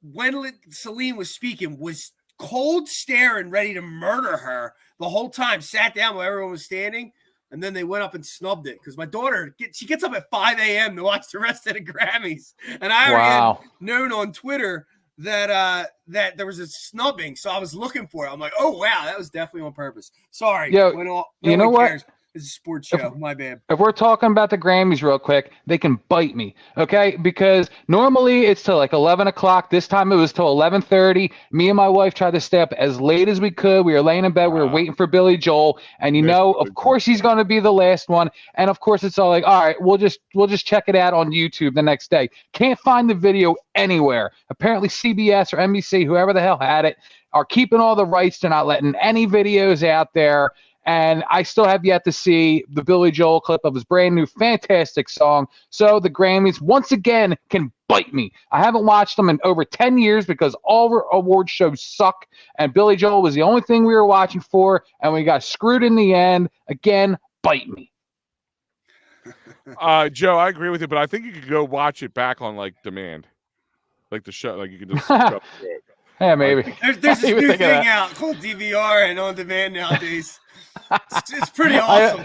when Celine was speaking, was cold staring, ready to murder her the whole time. Sat down while everyone was standing. And then they went up and snubbed it because my daughter, she gets up at 5 a.m. to watch the rest of the Grammys. And I already had known on Twitter that there was a snubbing. So I was looking for it. I'm like, oh, wow, that was definitely on purpose. Sorry. Yo, you know what? Cares. It's a sports show. My bad. If we're talking about the Grammys real quick, they can bite me, okay? Because normally it's till like 11 o'clock. This time it was till 11:30. Me and my wife tried to stay up as late as we could. We were laying in bed. We were waiting for Billy Joel. And of course he's going to be the last one. And of course it's all like, all right, we'll just check it out on YouTube the next day. Can't find the video anywhere. Apparently CBS or NBC, whoever the hell had it, are keeping all the rights. They're not letting any videos out there. And I still have yet to see the Billy Joel clip of his brand new fantastic song. So the Grammys, once again, can bite me. I haven't watched them in over 10 years because all award shows suck. And Billy Joel was the only thing we were watching for. And we got screwed in the end. Again, bite me. Joe, I agree with you, but I think you could go watch it back on like demand. Like the show. Like you could just go through it. Yeah, maybe. There's this new thing out called DVR and on demand nowadays. It's pretty awesome.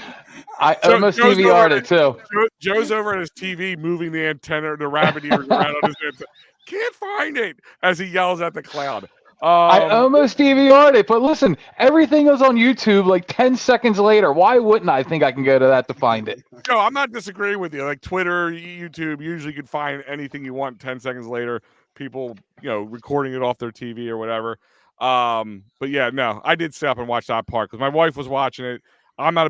I almost DVR'd it too. Joe's over at his TV moving the antenna, the rabbit ears around on his antenna. Can't find it as he yells at the cloud. I almost DVR'd it, but listen, everything was on YouTube like 10 seconds later. Why wouldn't I think I can go to that to find it? No, I'm not disagreeing with you. Like Twitter, YouTube, usually you can find anything you want 10 seconds later. People, recording it off their TV or whatever. But yeah, no, I did stay up and watch that part because my wife was watching it. I'm not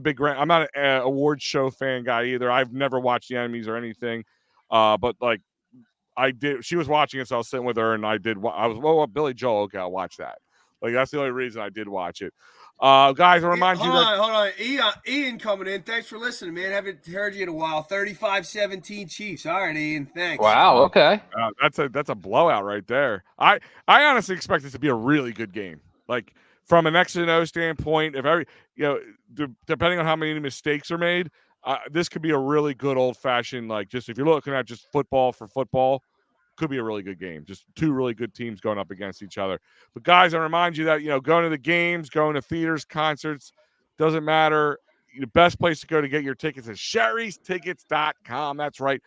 an award show fan guy either. I've never watched the Emmys or anything. But like I did, she was watching it, so I was sitting with her and I was Billy Joel. Okay, I'll watch that. Like that's the only reason I did watch it. Guys, I remind you that. Hold on. Ian coming in. Thanks for listening, man. Haven't heard you in a while. 35-17 Chiefs. All right, Ian. Thanks. Wow. Okay. That's a blowout right there. I honestly expect this to be a really good game. Like from an X and O standpoint, depending on how many mistakes are made, this could be a really good old fashioned. Like just if you're looking at just football for football. Could be a really good game. Just two really good teams going up against each other. But guys, I remind you that, going to the games, going to theaters, concerts, doesn't matter. The best place to go to get your tickets is sherrystickets.com. That's right.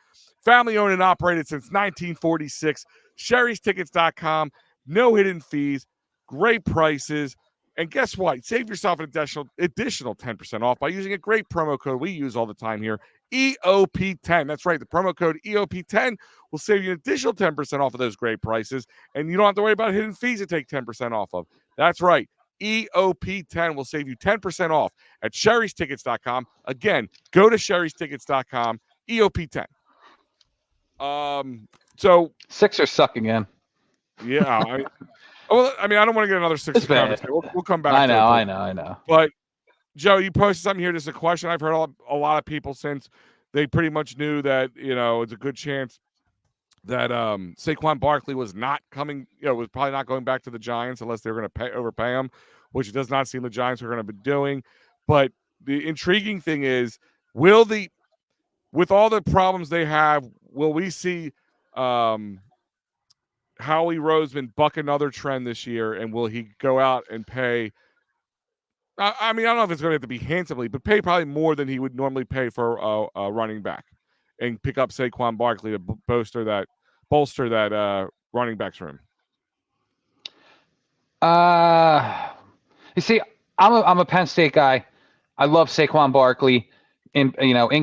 Family owned and operated since 1946. sherrystickets.com. No hidden fees. Great prices. And guess what? Save yourself an additional 10% off by using a great promo code we use all the time here, EoP10. That's right. The promo code EoP10 will save you an additional 10% off of those great prices. And you don't have to worry about hidden fees to take 10% off of. That's right. EoP10 will save you 10% off at sherrystickets.com. Again, go to sherrystickets.com, EoP10. So Sixers suck again. Yeah. I don't want to get another Sixers conversation. We'll come back. I know. But Joe, you posted something here. This is a question I've heard a lot of people since they pretty much knew that it's a good chance that Saquon Barkley was not coming. Was probably not going back to the Giants unless they're going to overpay him, which it does not seem the Giants are going to be doing. But the intriguing thing is, with all the problems they have, will we see Howie Roseman buck another trend this year, and will he go out and pay? I don't know if it's going to have to be handsomely, but pay probably more than he would normally pay for a running back, and pick up Saquon Barkley to bolster that running backs room. You see, I'm a Penn State guy. I love Saquon Barkley in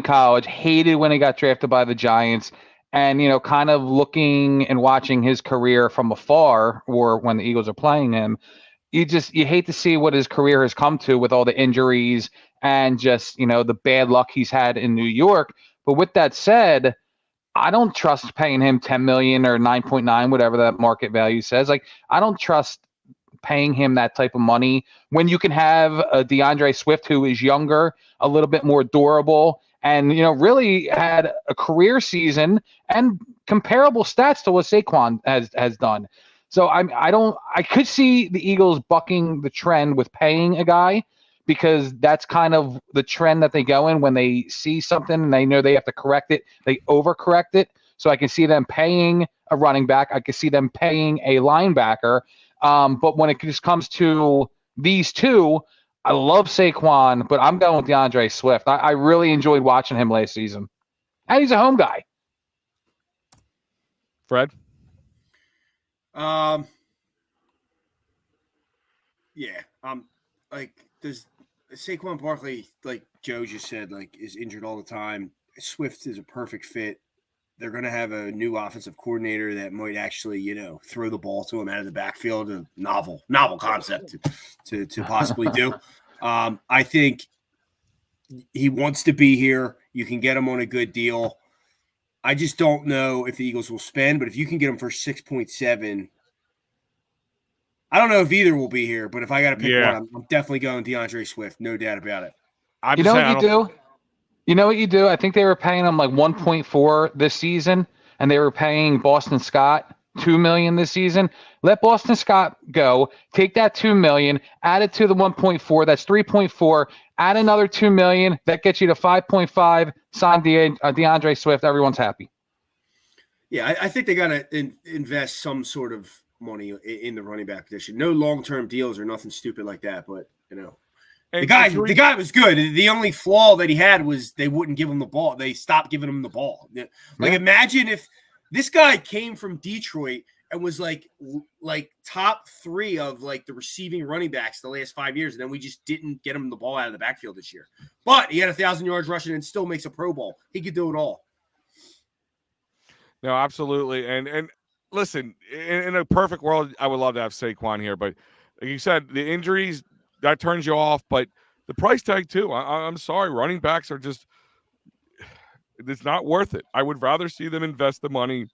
college. Hated when he got drafted by the Giants. And, kind of looking and watching his career from afar, or when the Eagles are playing him, you hate to see what his career has come to with all the injuries and just, the bad luck he's had in New York. But with that said, I don't trust paying him 10 million or 9.9, whatever that market value says. Like, I don't trust paying him that type of money when you can have a DeAndre Swift who is younger, a little bit more durable, and really had a career season and comparable stats to what Saquon has done. So I could see the Eagles bucking the trend with paying a guy, because that's kind of the trend that they go in when they see something and they know they have to correct it. They overcorrect it. So I can see them paying a running back. I can see them paying a linebacker. But when it just comes to these two, I love Saquon, but I'm going with DeAndre Swift. I really enjoyed watching him last season. And he's a home guy. Fred? Yeah. Does Saquon Barkley, like Joe just said, is injured all the time. Swift is a perfect fit. They're going to have a new offensive coordinator that might actually, throw the ball to him out of the backfield. A novel concept to possibly do. I think he wants to be here. You can get him on a good deal. I just don't know if the Eagles will spend, but if you can get him for 6.7, I don't know if either will be here, but if I got to pick one, I'm definitely going DeAndre Swift. No doubt about it. You know what you do? I think they were paying him like 1.4 this season, and they were paying Boston Scott $2 million this season. Let Boston Scott go. Take that $2 million, add it to the 1.4. That's 3.4. Add another $2 million. That gets you to 5.5. Sign DeAndre Swift. Everyone's happy. Yeah, I think they got to invest some sort of money in the running back position. No long-term deals or nothing stupid like that, but the guy was good. The only flaw that he had was they wouldn't give him the ball. They stopped giving him the ball. Imagine if this guy came from Detroit and was like top 3 of the receiving running backs the last 5 years, and then we just didn't get him the ball out of the backfield this year. But he had 1,000 yards rushing and still makes a Pro Bowl. He could do it all. No, absolutely. And listen, in a perfect world, I would love to have Saquon here, but like you said, the injuries, that turns you off, but the price tag too. I'm sorry, running backs are just, it's not worth it. I would rather see them invest the money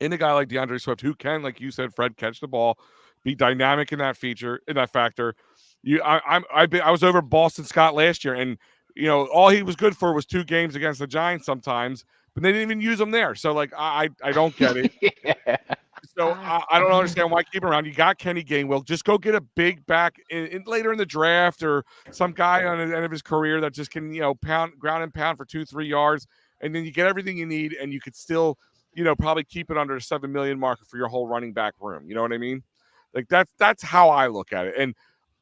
in a guy like DeAndre Swift, who can, like you said, Fred, catch the ball, be dynamic in that factor. I was over Boston Scott last year, and all he was good for was 2 games against the Giants sometimes, but they didn't even use him there. So I don't get it. Yeah. So I don't understand why keep him around. You got Kenny Gainwell. Just go get a big back in later in the draft, or some guy on the end of his career that just can, ground and pound for 2-3 yards, and then you get everything you need, and you could still, probably keep it under the 7 million mark for your whole running back room. You know what I mean? Like that's how I look at it. And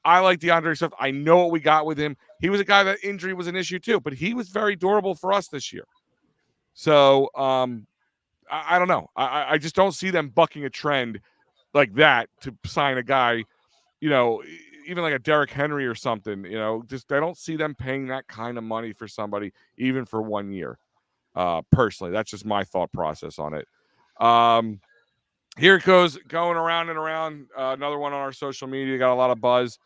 I like DeAndre Swift. I know what we got with him. He was a guy that injury was an issue too, but he was very durable for us this year. So I don't know. I just don't see them bucking a trend like that to sign a guy, even like a Derrick Henry or something. Just I don't see them paying that kind of money for somebody, even for 1 year. Personally, that's just my thought process on it. Here it goes, going around and around. Another one on our social media, got a lot of buzz.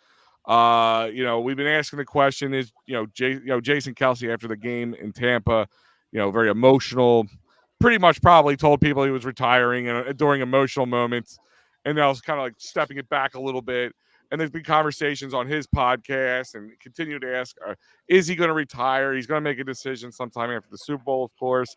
We've been asking the question: is Jason Kelce after the game in Tampa, very emotional, pretty much probably told people he was retiring and during emotional moments, and now it's kind of like stepping it back a little bit. And there's been conversations on his podcast, and continue to ask, is he going to retire? He's going to make a decision sometime after the Super Bowl, of course.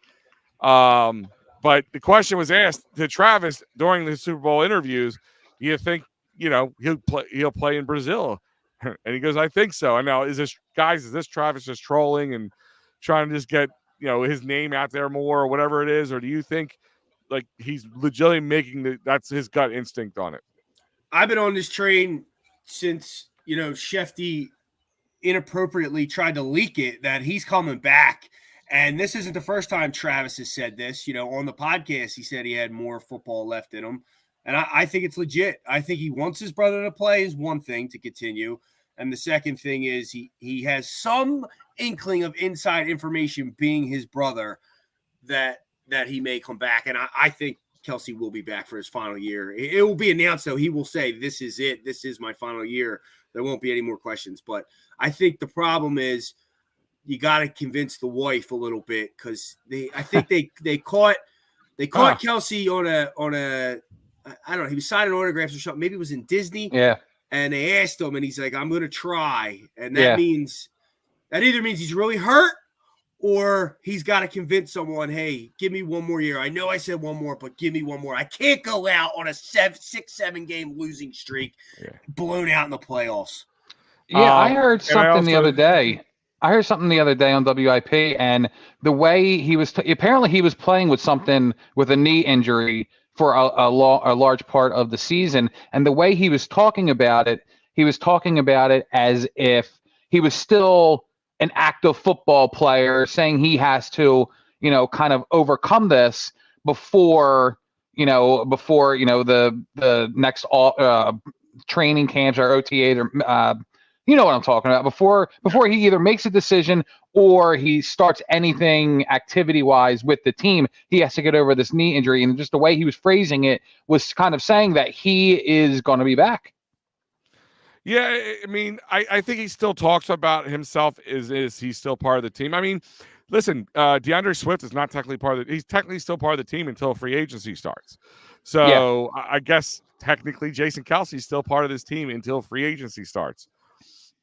But the question was asked to Travis during the Super Bowl interviews: do you think he'll play in Brazil? And he goes, I think so. And now is this Travis just trolling and trying to just get his name out there more, or whatever it is, or do you think he's legitimately making that's his gut instinct on it? I've been on this train since Shefty inappropriately tried to leak it that he's coming back. And this isn't the first time Travis has said this. On the podcast, he said he had more football left in him. And I think it's legit. I think he wants his brother to play is one thing, to continue. And the second thing is he has some inkling of inside information, being his brother, that he may come back. And I think Kelsey will be back for his final year. It will be announced, though. He will say, "This is it. This is my final year." There won't be any more questions. But I think the problem is you got to convince the wife a little bit, because I think they caught Kelsey on a I don't know, he was signing autographs or something. Maybe it was in Disney. Yeah. And they asked him, and he's like, "I'm going to try." And that either means he's really hurt, or he's got to convince someone, "Hey, give me one more year. I know I said one more, but give me one more. I can't go out on a 6-7 game losing streak, blown out in the playoffs." Yeah, I heard something the other day. I heard something the other day on WIP, and the way he was apparently he was playing with something with a knee injury for a large part of the season, and the way he was talking about it as if he was still an active football player, saying he has to, kind of overcome this before the next training camps or OTAs or you know what I'm talking about, before he either makes a decision or he starts anything activity-wise with the team, he has to get over this knee injury. And just the way he was phrasing it was kind of saying that he is going to be back. Yeah, I mean, I think he still talks about himself is he's still part of the team. I mean, listen, DeAndre Swift is not technically he's technically still part of the team until free agency starts. So I guess technically Jason Kelsey's still part of this team until free agency starts.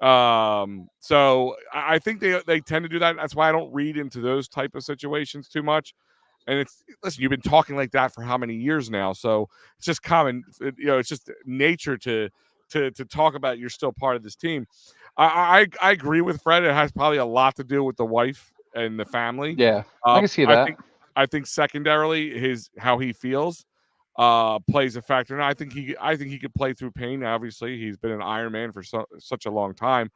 So I think they tend to do that. That's why I don't read into those type of situations too much. And listen, you've been talking like that for how many years now? So it's just common, it's just nature to talk about you're still part of this team. I agree with Fred. It has probably a lot to do with the wife and the family. Yeah, I can see that. I think secondarily how he feels plays a factor. And I think he could play through pain. Obviously, he's been an Iron Man for such a long time.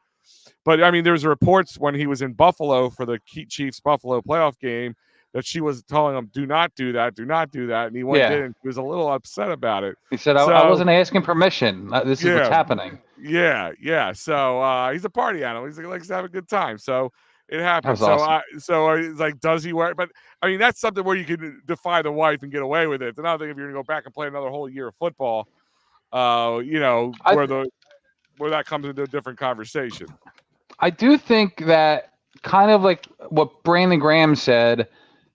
But I mean, there was reports when he was in Buffalo for the Chiefs Buffalo playoff game that she was telling him, "Do not do that, do not do that," and he went in and he was a little upset about it. He said, "I wasn't asking permission. This is what's happening." Yeah. So he's a party animal. He likes to have a good time. So it happens. Awesome. So it's like, does he wear it? But I mean, that's something where you can defy the wife and get away with it. Another thing, if you're going to go back and play another whole year of football, where that comes into a different conversation. I do think that kind of like what Brandon Graham said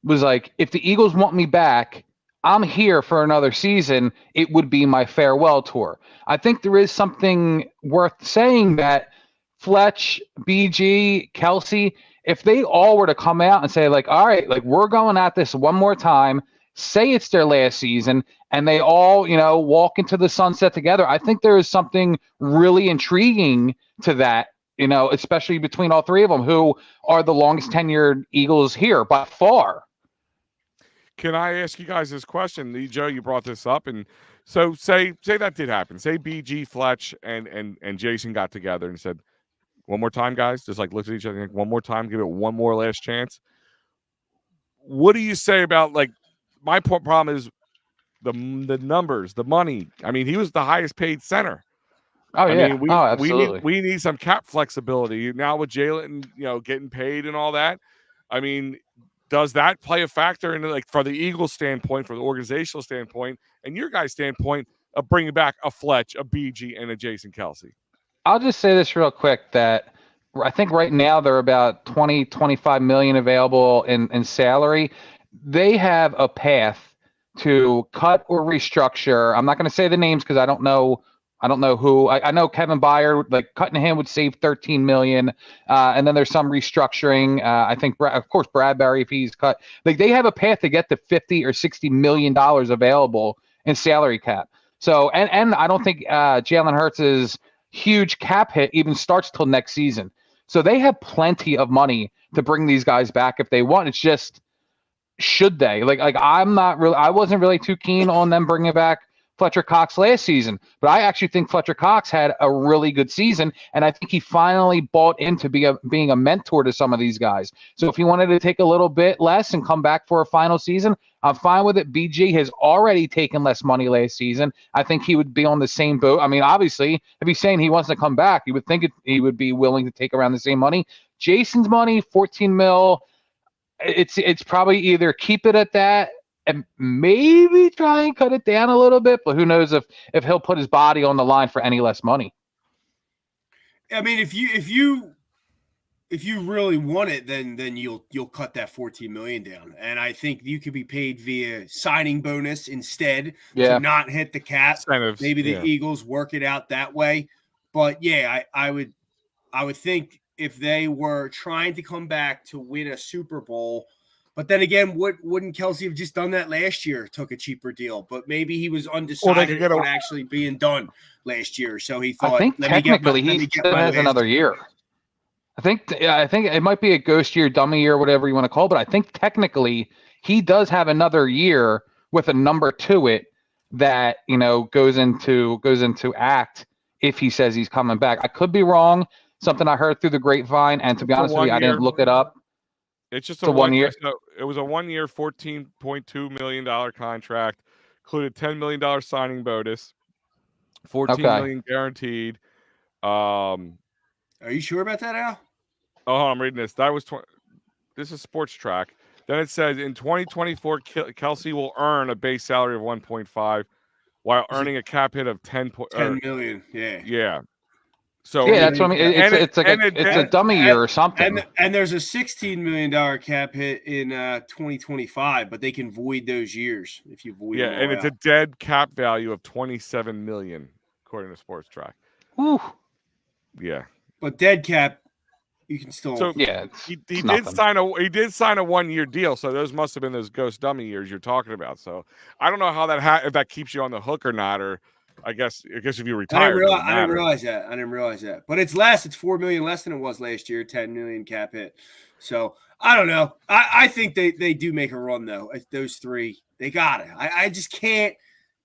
was like, if the Eagles want me back, I'm here for another season. It would be my farewell tour. I think there is something worth saying that Fletch, BG, Kelsey, if they all were to come out and say, like, all right, like, we're going at this one more time, say it's their last season, and they all, walk into the sunset together, I think there is something really intriguing to that, especially between all three of them, who are the longest tenured Eagles here by far. Can I ask you guys this question? Joe, you brought this up, and so say that did happen. Say BG, Fletch, and Jason got together and said, "One more time, guys." Just like looked at each other and one more time, give it one more last chance. What do you say about, like, my problem is the numbers, the money. I mean, he was the highest paid center. Oh, yeah. I mean, absolutely. we need some cap flexibility now with Jalen, getting paid and all that. I mean, does that play a factor in, like, for the Eagles standpoint, for the organizational standpoint, and your guys' standpoint of bringing back a Fletch, a BG, and a Jason Kelsey? I'll just say this real quick, that I think right now they're about 25 million available in salary. They have a path to cut or restructure. I'm not going to say the names because I don't know who. I know Kevin Byard, like, cutting him would save 13 million. And then there's some restructuring. I think, of course, Bradbury, if he's cut, like, they have a path to get to 50 or 60 million dollars available in salary cap. So, and I don't think Jalen Hurts' huge cap hit even starts till next season. So they have plenty of money to bring these guys back if they want. It's just, should they? Like I wasn't really too keen on them bringing back Fletcher Cox last season, but I actually think Fletcher Cox had a really good season, and I think he finally bought into being a mentor to some of these guys. So if he wanted to take a little bit less and come back for a final season, I'm fine with it. BG has already taken less money last season. I think he would be on the same boat. I mean, obviously, if he's saying he wants to come back, you would think he would be willing to take around the same money. Jason's money, 14 mil, it's probably either keep it at that and maybe try and cut it down a little bit, but who knows if he'll put his body on the line for any less money. I mean, if you really want it, then you'll cut that $14 million down, and I think you could be paid via signing bonus instead to not hit the cap. Incentives, maybe the Eagles work it out that way, but yeah, I would think if they were trying to come back to win a Super Bowl. But then again, wouldn't Kelsey have just done that last year? Took a cheaper deal, but maybe he was undecided on what actually being done last year. So he thought, I think technically he still has another year. I think it might be a ghost year, dummy year, whatever you want to call it. But I think technically he does have another year with a number to it that goes into act if he says he's coming back. I could be wrong. Something I heard through the grapevine, and to be honest with you, I didn't look it up. It's just a 1 year. So it was a 1 year, $14.2 million contract, included $10 million signing bonus, $14 million guaranteed. Are you sure about that, Al? Oh, I'm reading this. This is Sports Track. Then it says in 2024, Kelsey will earn a base salary of 1.5 while earning a cap hit of 10 million. Yeah. Yeah. So that's what I mean. It's a dummy year or something. And there's a $16 million cap hit in 2025, but they can void those years if you void. Yeah, and it's a dead cap value of $27 million, according to Sports Track. Whew. Yeah, but dead cap, you can still. So he did sign a 1 year deal. So those must have been those ghost dummy years you're talking about. So I don't know how if that keeps you on the hook or not, or. I guess if you retire, I didn't realize that. But it's less. It's $4 million less than it was last year. $10 million cap hit. So I don't know. I think they do make a run though. Those three, they got it. I just can't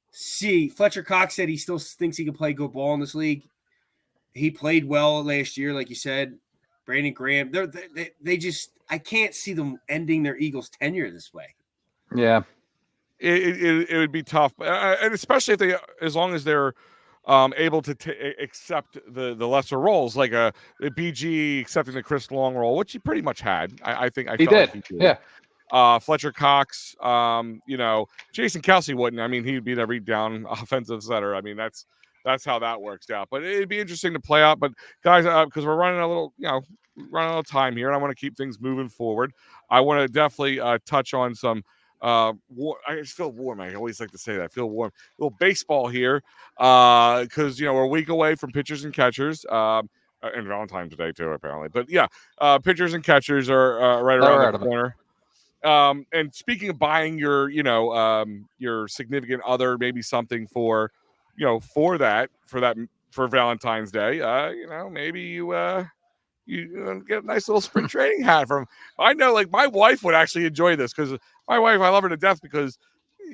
see. Fletcher Cox said he still thinks he can play good ball in this league. He played well last year, like you said. Brandon Graham. They just. I can't see them ending their Eagles tenure this way. Yeah. It would be tough, and especially as long as they're able to accept the lesser roles, like the BG accepting the Chris Long role, which he pretty much had. I think he did. Like he did. Yeah. Fletcher Cox, Jason Kelsey wouldn't. I mean, he'd be the read down offensive center. I mean, that's how that works out. But it'd be interesting to play out. But guys, because we're running a little time here, and I want to keep things moving forward. I want to definitely touch on some. I just feel warm. I always like to say that. I feel warm. A little baseball here, because we're a week away from pitchers and catchers, and Valentine's Day too, apparently. But yeah, pitchers and catchers are right around the corner. And speaking of buying your significant other, maybe something for Valentine's Day. Maybe you get a nice little spring training hat from. I know, like, my wife would actually enjoy this because my wife, I love her to death because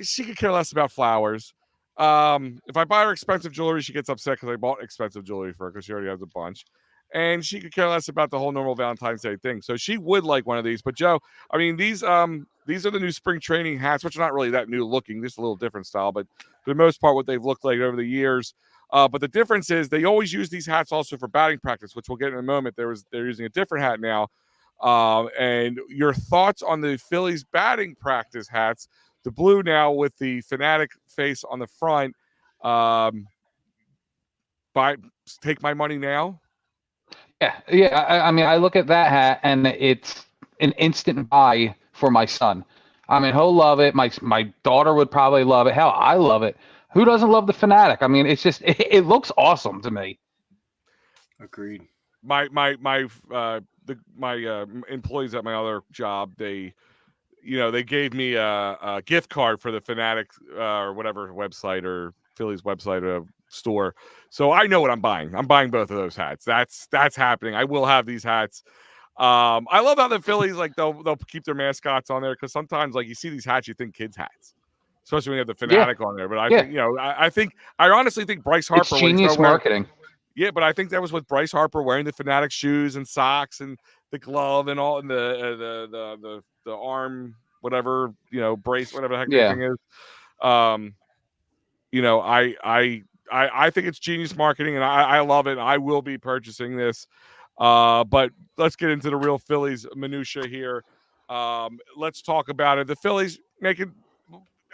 she could care less about flowers. If I buy her expensive jewelry, she gets upset because I bought expensive jewelry for her because she already has a bunch. And she could care less about the whole normal Valentine's Day thing. So she would like one of these. But Joe, I mean, these are the new spring training hats, which are not really that new looking, just a little different style, but for the most part, what they've looked like over the years. But the difference is they always use these hats also for batting practice, which we'll get in a moment. They're using a different hat now. And your thoughts on the Phillies batting practice hats, the blue now with the Fanatic face on the front. Take my money now. Yeah. I mean, I look at that hat and it's an instant buy for my son. I mean, he'll love it. My daughter would probably love it. Hell, I love it. Who doesn't love the Fanatic? I mean, it's just it looks awesome to me. Agreed. My employees at my other job, they gave me a gift card for the Fanatic or whatever website or Phillies website store. So I know what I'm buying. I'm buying both of those hats. That's happening. I will have these hats. I love how the Phillies, like, they'll keep their mascots on there because sometimes, like, you see these hats, you think kids' hats. Especially when you have the Fanatic on there. But I honestly think Bryce Harper. It's genius marketing. Yeah, but I think that was with Bryce Harper wearing the Fanatic shoes and socks and the glove and all, and the arm, whatever, brace, whatever the heck that thing is. I think it's genius marketing, and I love it. I will be purchasing this. But let's get into the real Phillies minutia here. Let's talk about it. The Phillies making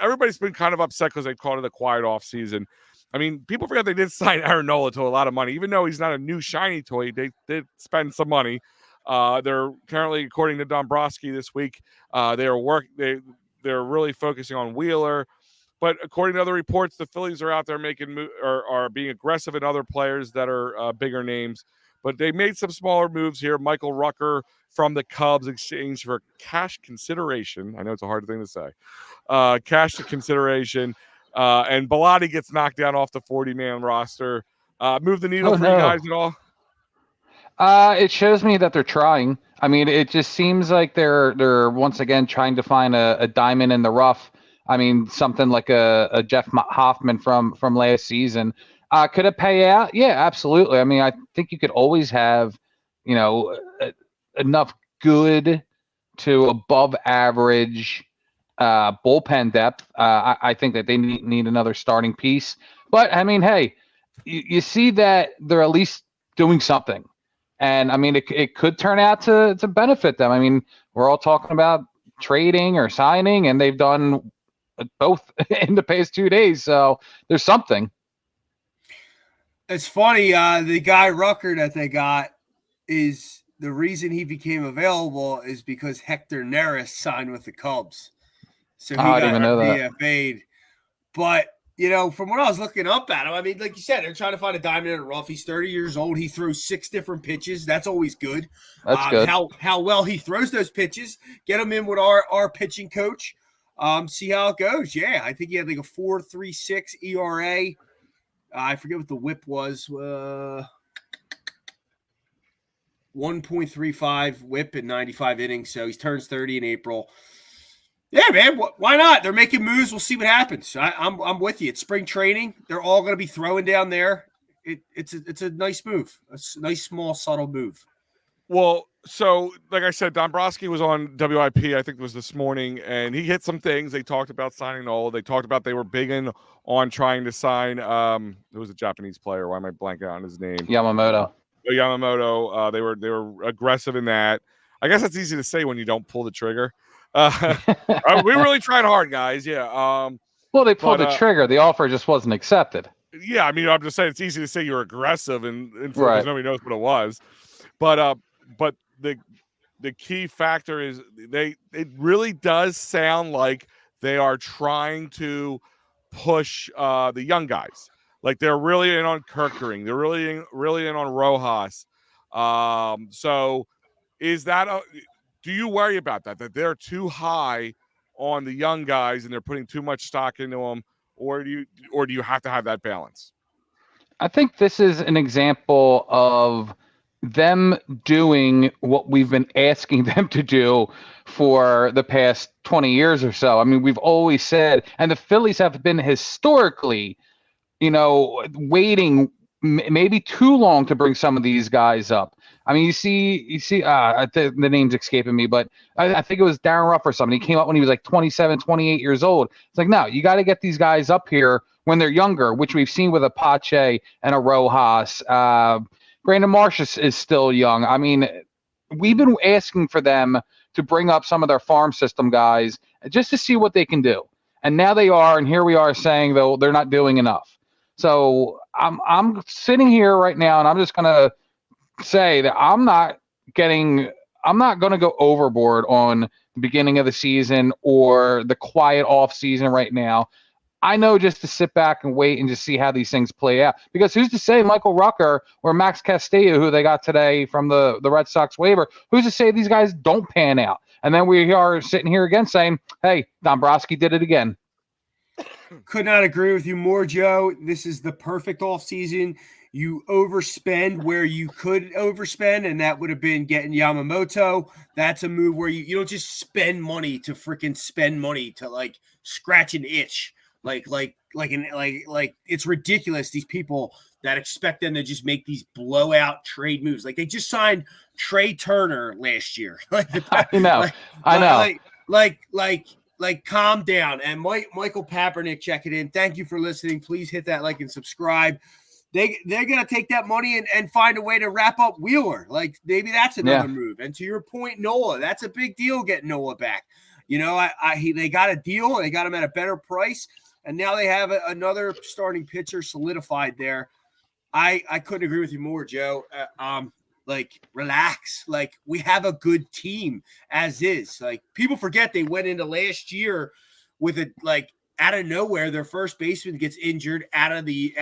everybody's been kind of upset because they called it a quiet off season. I mean, people forget they did sign Aaron Nola to a lot of money, even though he's not a new shiny toy. They did spend some money. They're currently, according to Dombrowski this week, they're really focusing on Wheeler. But according to other reports, the Phillies are out there are being aggressive in other players that are bigger names. But they made some smaller moves here. Michael Rucker from the Cubs exchanged for cash consideration. I know it's a hard thing to say. Cash consideration. And Bilotti gets knocked down off the 40-man roster. Move the needle for you guys at all? It shows me that they're trying. I mean, it just seems like they're once again trying to find a diamond in the rough. I mean, something like a Jeff Hoffman from last season. Could it pay out? Yeah, absolutely. I mean, I think you could always have, enough good to above average bullpen depth. I think that they need another starting piece. But, I mean, hey, you see that they're at least doing something. And, I mean, it could turn out to benefit them. I mean, we're all talking about trading or signing, and they've done both in the past 2 days. So there's something. It's funny. The guy Rucker that they got is the reason he became available is because Hector Neris signed with the Cubs. So he got DFA'd. But, from what I was looking up at him, I mean, like you said, they're trying to find a diamond in the rough. He's 30 years old. He throws 6 different pitches. That's always good. That's good. How well he throws those pitches. Get him in with our pitching coach. See how it goes. Yeah, I think he had like a 4.36 ERA. I forget what the whip was. 1.35 whip in 95 innings. So he turns 30 in April. Yeah, man. Why not? They're making moves. We'll see what happens. I'm with you. It's spring training. They're all going to be throwing down there. It's a nice move. A nice, small, subtle move. Well, so like I said, Dombrowski was on WIP, I think it was this morning, and he hit some things. They talked about signing Nola. They talked about they were big on trying to sign it was a Japanese player. Why am I blanking on his name? Yamamoto. They were aggressive in that. I guess that's easy to say when you don't pull the trigger. We really tried hard, guys. Yeah. Well, they pulled the trigger. The offer just wasn't accepted. Yeah, I mean, I'm just saying it's easy to say you're aggressive and right. Because nobody knows what it was. But the key factor is it really does sound like they are trying to push the young guys. Like they're really in on Kirkering. They're really in on Rojas. So is that do you worry about that they're too high on the young guys and they're putting too much stock into them, or do you have to have that balance? I think this is an example of them doing what we've been asking them to do for the past 20 years or so. I mean, we've always said, and the Phillies have been historically, waiting maybe too long to bring some of these guys up. I mean, you see, the name's escaping me, but I think it was Darren Ruff or something. He came up when he was like 27, 28 years old. It's like, no, you got to get these guys up here when they're younger, which we've seen with a Pache and a Rojas. Brandon Marsh is still young. I mean, we've been asking for them to bring up some of their farm system guys just to see what they can do. And now they are, and here we are saying, though, they're not doing enough. So I'm sitting here right now, and I'm just going to say that I'm not going to go overboard on the beginning of the season or the quiet off season right now. I know just to sit back and wait and just see how these things play out. Because who's to say Michael Rucker or Max Castillo, who they got today from the Red Sox waiver, who's to say these guys don't pan out? And then we are sitting here again saying, hey, Dombrowski did it again. Could not agree with you more, Joe. This is the perfect offseason. You overspend where you could overspend, and that would have been getting Yamamoto. That's a move where you don't just spend money to freaking spend money to like scratch an itch. Like it's ridiculous. These people that expect them to just make these blowout trade moves. Like they just signed Trey Turner last year. I know. Like calm down. And Michael Papernick checking in. Thank you for listening. Please hit that like and subscribe. They're gonna take that money and find a way to wrap up Wheeler. Like maybe that's another move. And to your point, Nola, that's a big deal getting Nola back. You know, they got a deal. They got him at a better price, and now they have another starting pitcher solidified there. I couldn't agree with you more, Joe. Like, relax. Like, we have a good team as is. Like, people forget they went into last year with it, like, out of nowhere, their first baseman gets injured out the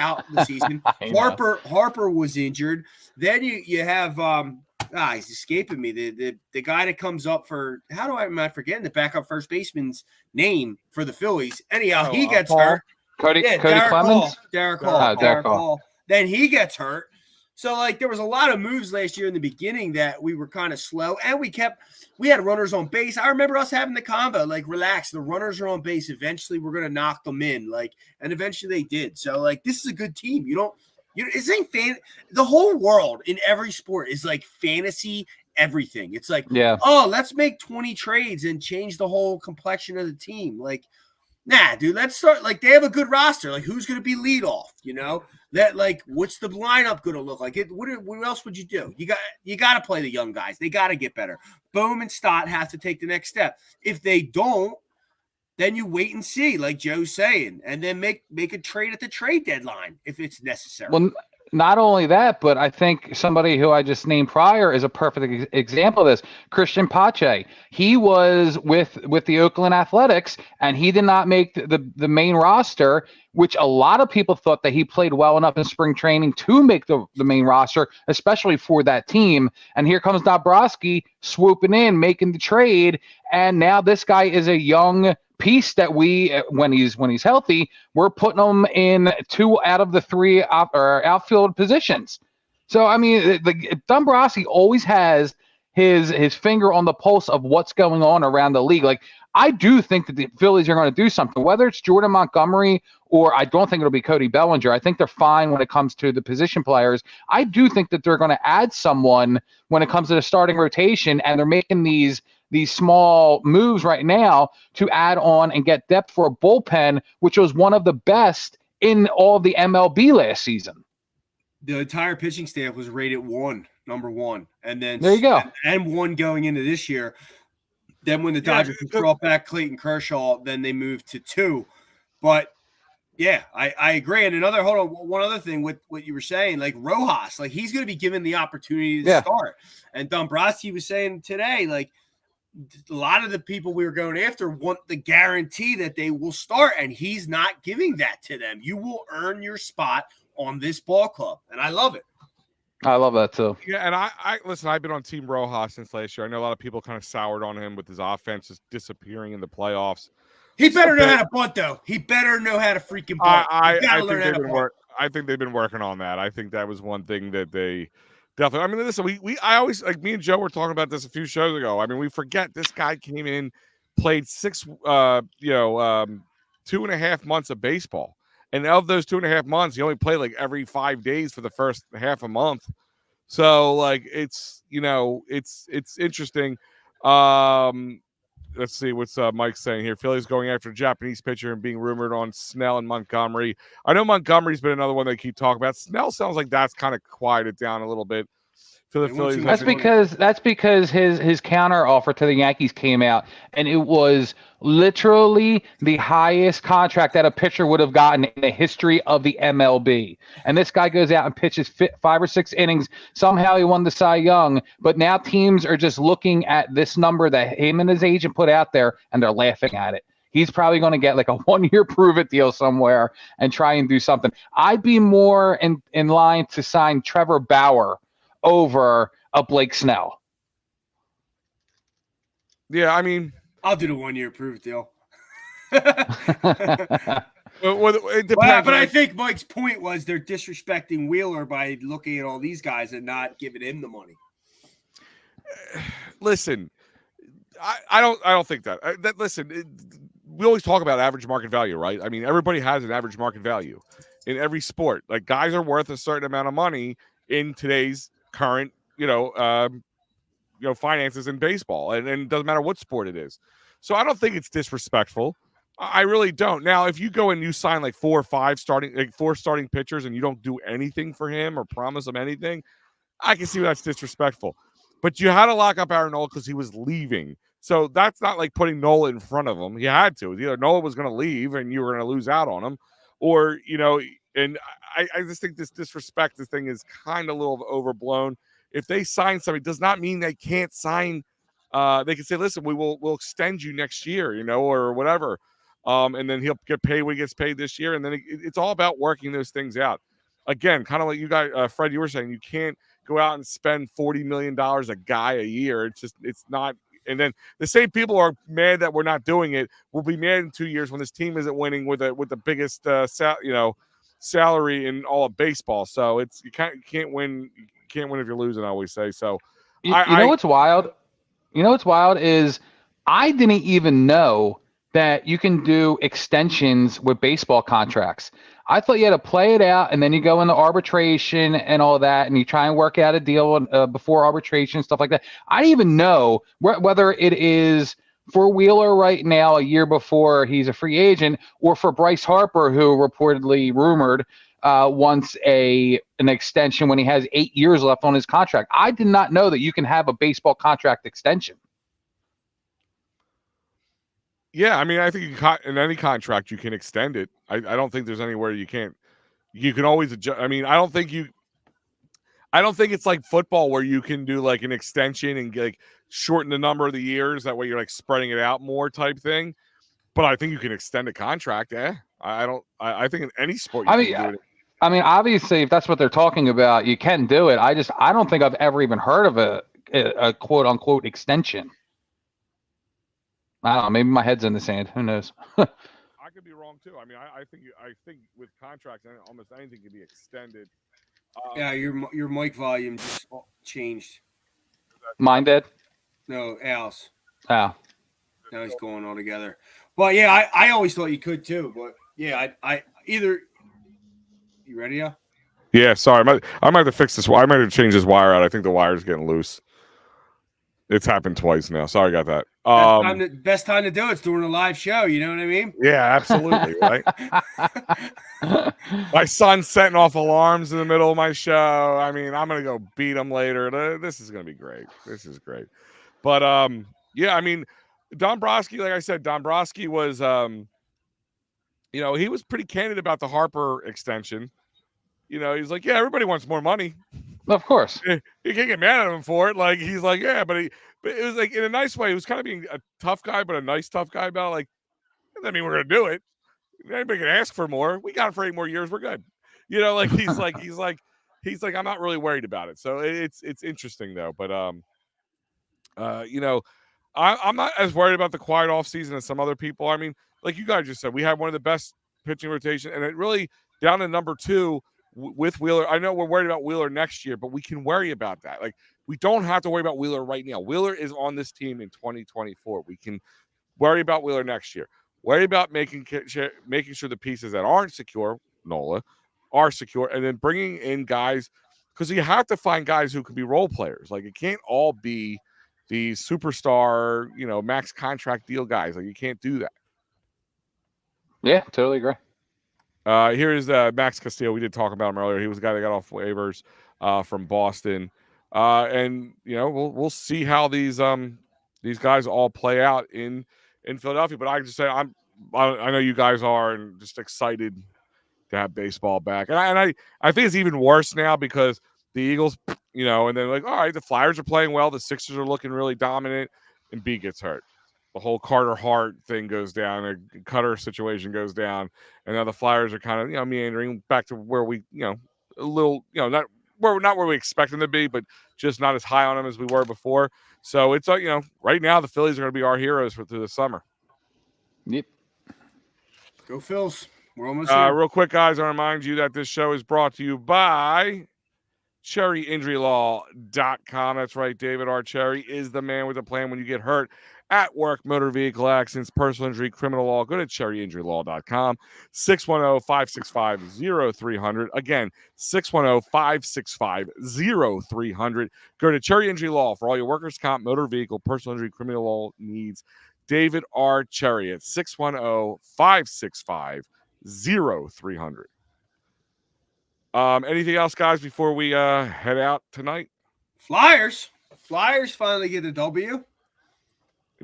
season. Harper was injured. Then you have he's escaping me. The guy that comes up for, am I forgetting the backup first baseman's name for the Phillies? Anyhow, he gets hurt. Cody Clemens? Derek Hall. Then he gets hurt. So, like, there was a lot of moves last year in the beginning that we were kind of slow, and we had runners on base. I remember us having the combo, like, relax, the runners are on base. Eventually, we're going to knock them in, like, and eventually they did. So, like, this is a good team. The whole world in every sport is like fantasy everything. It's like, let's make 20 trades and change the whole complexion of the team. Like, nah, dude, let's start. Like, they have a good roster. Like, who's going to be leadoff? You know, that, like, what's the lineup going to look like? What else would you do? You got to play the young guys. They got to get better. Bohm and Stott have to take the next step. If they don't, then you wait and see, like Joe's saying, and then make a trade at the trade deadline if it's necessary. Well, not only that, but I think somebody who I just named prior is a perfect example of this. Christian Pache. He was with the Oakland Athletics, and he did not make the main roster, which a lot of people thought that he played well enough in spring training to make the main roster, especially for that team. And here comes Dombrowski swooping in, making the trade, and now this guy is a young piece that when he's healthy, we're putting him in 2 out of the 3 outfield positions. So, I mean, Dombrowski always has his finger on the pulse of what's going on around the league. Like, I do think that the Phillies are going to do something, whether it's Jordan Montgomery or I don't think it'll be Cody Bellinger. I think they're fine when it comes to the position players. I do think that they're going to add someone when it comes to the starting rotation, and they're making these small moves right now to add on and get depth for a bullpen, which was one of the best in all of the MLB last season. The entire pitching staff was rated number 1. And then there you go. And 1 going into this year. Then when the Dodgers brought back Clayton Kershaw, then they moved to 2. But yeah, I agree. And one other thing with what you were saying, like Rojas, like he's going to be given the opportunity to start. And Dombrowski was saying today, like, a lot of the people we were going after want the guarantee that they will start, and he's not giving that to them. You will earn your spot on this ball club, and I love it. I love that too. Yeah, and I listen, I've been on Team Rojas since last year. I know a lot of people kind of soured on him with his offense just disappearing in the playoffs. He better know how to bunt, though. He better know how to freaking bunt. I think they've been working on that. I think that was one thing that they definitely. I mean, listen, I always, like, me and Joe were talking about this a few shows ago. I mean, we forget this guy came in, played 2.5 months of baseball. And of those 2.5 months, he only played like every 5 days for the first half a month. So, like, it's interesting. Let's see what's Mike saying here. Phillies going after a Japanese pitcher and being rumored on Snell and Montgomery. I know Montgomery's been another one they keep talking about. Snell sounds like that's kind of quieted down a little bit for the Phillies. That's because his counter offer to the Yankees came out, and it was literally the highest contract that a pitcher would have gotten in the history of the MLB. And this guy goes out and pitches 5 or 6 innings. Somehow he won the Cy Young, but now teams are just looking at this number that him and his agent put out there, and they're laughing at it. He's probably going to get like a 1-year prove-it deal somewhere and try and do something. I'd be more in line to sign Trevor Bauer over a Blake Snell. Yeah, I mean, I'll do the 1-year prove deal. It depends. But I think Mike's point was they're disrespecting Wheeler by looking at all these guys and not giving him the money. Listen, I don't think that. We always talk about average market value, right? I mean, everybody has an average market value in every sport. Like, guys are worth a certain amount of money in today's current, finances in baseball, and it doesn't matter what sport it is. So I don't think it's disrespectful. I really don't. Now, if you go and you sign like 4 or 5 starting pitchers and you don't do anything for him or promise him anything, I can see that's disrespectful. But you had to lock up Aaron Nola because he was leaving. So that's not like putting Nola in front of him. He had to. Either Nola was going to leave and you were going to lose out on him, or and I just think this disrespect, this thing is kind of a little overblown. If they sign somebody, does not mean they can't sign. They can say, listen, we'll extend you next year, or whatever. And then he'll get paid when he gets paid this year. And then it's all about working those things out. Again, kind of like you guys, Fred, you were saying, you can't go out and spend $40 million a guy a year. It's not. And then the same people are mad that we're not doing it. We'll be mad in 2 years when this team isn't winning with the biggest, salary in all of baseball. So you can't win. You can't win if you're losing, I always say. So you know what's wild? You know what's wild is I didn't even know that you can do extensions with baseball contracts. I thought you had to play it out, and then you go into arbitration and all that, and you try and work out a deal before arbitration, stuff like that. I didn't even know whether it is for Wheeler right now, a year before he's a free agent, or for Bryce Harper, who reportedly rumored wants an extension when he has 8 years left on his contract. I did not know that you can have a baseball contract extension. Yeah, I mean, I think in any contract you can extend it. I don't think there's anywhere you can't. You can always adjust. I mean, I don't think it's like football where you can do like an extension and like shorten the number of the years. That way you're like spreading it out more type thing. But I think you can extend a contract. I think in any sport you can do it. I mean, obviously, if that's what they're talking about, you can do it. I don't think I've ever even heard of a quote unquote extension. I don't know. Maybe my head's in the sand. Who knows? I could be wrong too. I mean, I think with contracts, almost anything can be extended. Yeah, your mic volume just changed. Mine did? No, Al's. Oh. Now he's going all together. But yeah, I always thought you could too. But yeah, I either. You ready now? Yeah, sorry. I might have to fix this. I might have to change this wire out. I think the wire's getting loose. It's happened twice now. Sorry about that. Best time to do it's during a live show. You know what I mean? Yeah, absolutely. Right. My son's setting off alarms in the middle of my show. I mean, I'm gonna go beat him later. This is gonna be great. This is great. But yeah, I mean, Dombrowski, like I said, Dombrowski was he was pretty candid about the Harper extension. He's like, yeah, everybody wants more money. Of course. You can't get mad at him for it. Like, he's like, yeah, but it was like in a nice way. He was kind of being a tough guy, but a nice tough guy about it. Like, I mean, we're gonna do it. Anybody can ask for more. We got it for 8 more years. We're good. Like he's like, I'm not really worried about it. So it's interesting though. But I'm not as worried about the quiet off season as some other people. I mean, like you guys just said, we had one of the best pitching rotation, and it really down to number 2 with Wheeler. I know we're worried about Wheeler next year, but we can worry about that. Like, we don't have to worry about Wheeler right now. Wheeler is on this team in 2024. We can worry about Wheeler next year. Worry about making sure the pieces that aren't secure, Nola, are secure, and then bringing in guys, because you have to find guys who can be role players. Like, it can't all be the superstar, max contract deal guys. Like, you can't do that. Yeah, totally agree. Here is Max Castillo. We did talk about him earlier. He was a guy that got off waivers from Boston, and we'll see how these guys all play out in Philadelphia. But I just say I know you guys are, and just excited to have baseball back. And I think it's even worse now because the Eagles, and then like, all right, the Flyers are playing well, the Sixers are looking really dominant, and B gets hurt. The whole Carter Hart thing goes down, a Cutter situation goes down, and now the Flyers are kind of meandering back to where we a little not where we expect them to be, but just not as high on them as we were before. So it's right now the Phillies are going to be our heroes through the summer. Yep. Go Phils. We're almost here. Real quick, guys, I remind you that this show is brought to you by CherryInjuryLaw.com. That's right, David R. Cherry is the man with a plan when you get hurt at work, motor vehicle accidents, personal injury, criminal law. Go to CherryInjuryLaw.com. 610-565-0300. Again, 610-565-0300. Go to Cherry Injury Law for all your workers' comp, motor vehicle, personal injury, criminal law needs. David R. Cherry at 610-565-0300. Anything else, guys, before we head out tonight? Flyers finally get a W.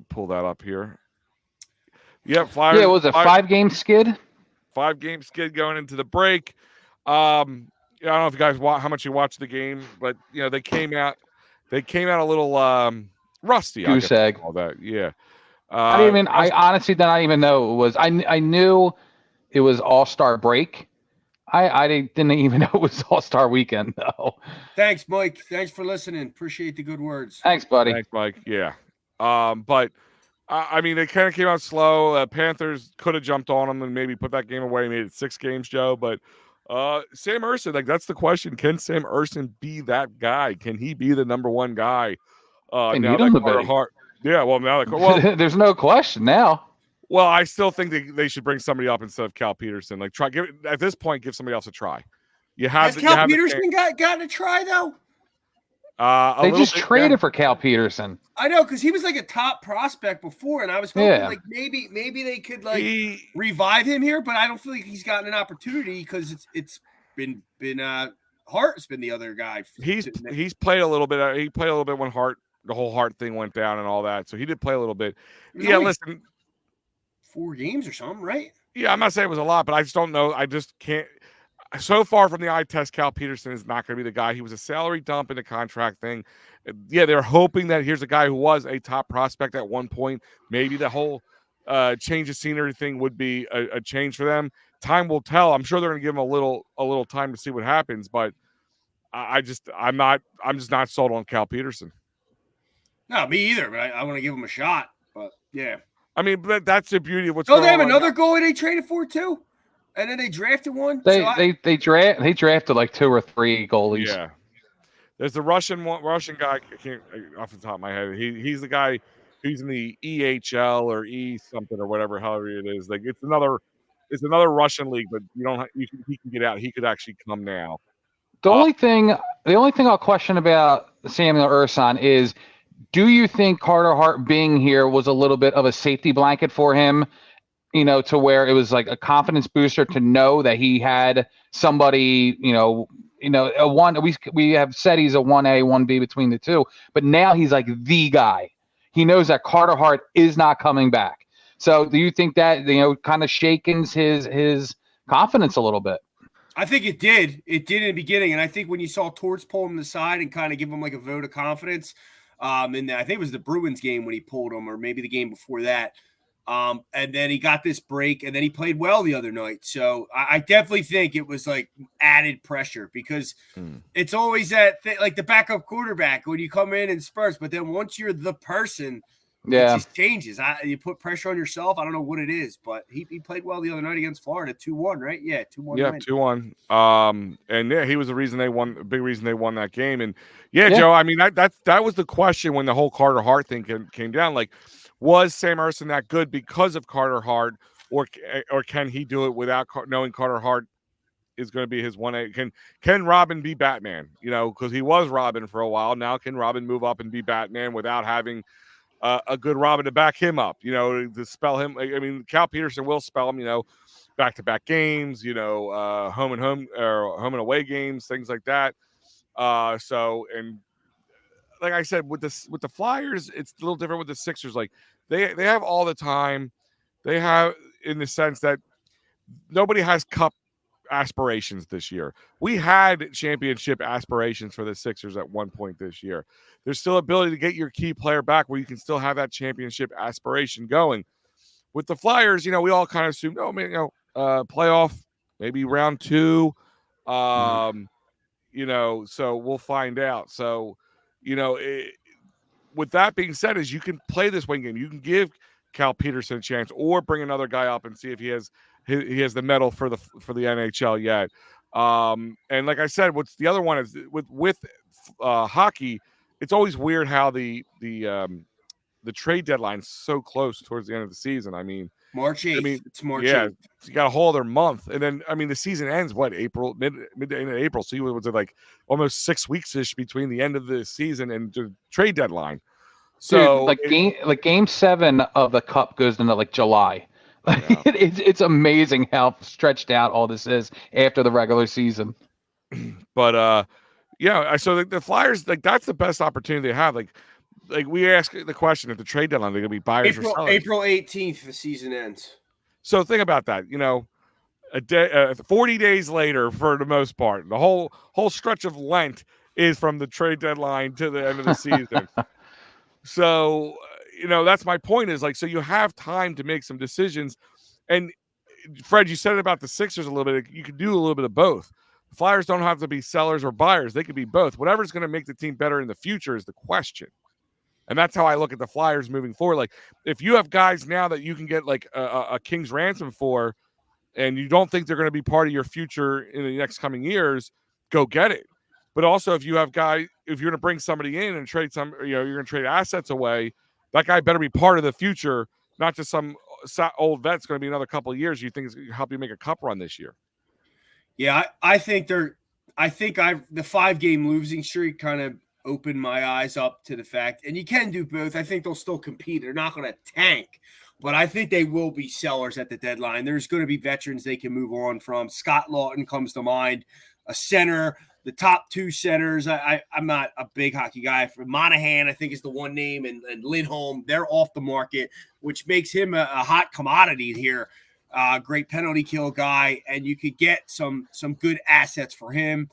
pull that up here. Yeah, Flyers. Yeah, what was it 5-game skid? 5-game skid going into the break. I don't know if you guys how much you watched the game, but they came out a little rusty. Goose egg. All that, yeah. I honestly did not even know it was. I knew it was All-Star break. I didn't even know it was All-Star weekend though. Thanks, Mike. Thanks for listening. Appreciate the good words. Thanks, buddy. Thanks, Mike. Yeah. But I mean, they kind of came out slow. Panthers could have jumped on them and maybe put that game away, made it 6 games, Joe. But Sam Ersson, like, that's the question. Can Sam Ersson be that guy? Can he be the number one guy? Now that Carter Hart, yeah. Well, now that there's no question now. Well, I still think they should bring somebody up instead of Cal Peterson. Like, at this point, give somebody else a try. Has Cal Peterson gotten a try though? They just traded for Cal Peterson. I know, because he was like a top prospect before, and I was hoping like maybe they could revive him here, but I don't feel like he's gotten an opportunity because it's been Hart's been the other guy. He's played a little bit. He played a little bit when the whole Hart thing went down and all that, so he did play a little bit. Yeah, listen, 4 games or something, right? Yeah, I'm not saying it was a lot, but I just don't know. I just can't. So far from the eye test, Cal Peterson is not going to be the guy. He was a salary dump in the contract thing. Yeah, they're hoping that here's a guy who was a top prospect at one point. Maybe the whole change of scenery thing would be a change for them. Time will tell. I'm sure they're going to give him a little time to see what happens, but I'm just not sold on Cal Peterson. No, me either. But I want to give him a shot. But yeah, I mean, that's the beauty of what's going on. They have another goalie they traded for too. And then they drafted one. They drafted like 2 or 3 goalies. Yeah, there's the Russian guy. I can't off the top of my head. He's the guy who's in the EHL or E something or whatever, however it is. Like it's another Russian league, but he can get out. He could actually come now. The only thing I'll question about Samuel Ersson is, do you think Carter Hart being here was a little bit of a safety blanket for him? To where it was like a confidence booster to know that he had somebody, a one. We have said he's a 1A, 1B between the two, but now he's like the guy. He knows that Carter Hart is not coming back. So do you think that, kind of shakens his confidence a little bit? I think it did. It did in the beginning. And I think when you saw Torts pull him aside and kind of give him like a vote of confidence, and I think it was the Bruins game when he pulled him, or maybe the game before that. And then he got this break, and then he played well the other night. So I definitely think it was like added pressure, because it's always that like the backup quarterback when you come in and Spurs, but then once you're the person, it just changes. You put pressure on yourself. I don't know what it is, but he played well the other night against Florida, 2-1, right? Yeah, 2-1. Yeah, 2-1. And yeah, he was the reason they won. A big reason they won that game. And yeah, Joe. I mean, that was the question when the whole Carter Hart thing came down. Like, was Sam Ersson that good because of Carter Hart, or can he do it without knowing Carter Hart is going to be his 1A? Can Robin be Batman? Because he was Robin for a while. Now can Robin move up and be Batman without having a good Robin to back him up? To spell him. I mean, Cal Peterson will spell him. Back-to-back games. Home and away games, things like that. And like I said, with the Flyers, it's a little different with the Sixers. Like they have all the time. They have, in the sense that nobody has cup aspirations this year. We had championship aspirations for the Sixers at one point this year. There's still ability to get your key player back where you can still have that championship aspiration going. With the Flyers, we all kind of assumed, playoff, maybe round 2. So we'll find out. So, with that being said, is you can play this wing game. You can give Cal Peterson a chance, or bring another guy up and see if he has the medal for the NHL yet. And like I said, what's the other one is with hockey, it's always weird how the trade deadline's so close towards the end of the season. I mean, March 8th. It's March 8th. Yeah, you got a whole other month, and then the season ends April, mid to end of April. So you was like almost 6 weeks ish between the end of the season and the trade deadline. So dude, game 7 of the Cup goes into like July. Yeah. It's amazing how stretched out all this is after the regular season. But so the Flyers, like, that's the best opportunity they have. Like, like we ask the question at the trade deadline, they're going to be buyers or sellers. April 18th, the season ends. So think about that. A day, 40 days later, for the most part, the whole stretch of Lent is from the trade deadline to the end of the season. So, that's my point is like, so you have time to make some decisions. And Fred, you said it about the Sixers a little bit. You can do a little bit of both. The Flyers don't have to be sellers or buyers. They could be both. Whatever's going to make the team better in the future is the question. And that's how I look at the Flyers moving forward. Like, if you have guys now that you can get like a king's ransom for, and you don't think they're going to be part of your future in the next coming years, go get it. But also, if you have if you're going to bring somebody in and trade you're going to trade assets away, that guy better be part of the future, not just some old vet's going to be another couple of years. You think it's going to help you make a cup run this year? Yeah, I think the 5-game losing streak kind of opened my eyes up to the fact, and you can do both. I think they'll still compete. They're not going to tank, but I think they will be sellers at the deadline. There's going to be veterans they can move on from. Scott Lawton comes to mind, a center, the top two centers. I'm not a big hockey guy. For Monahan, I think is the one name, and Lindholm, they're off the market, which makes him a hot commodity here. Great penalty kill guy, and you could get some good assets for him.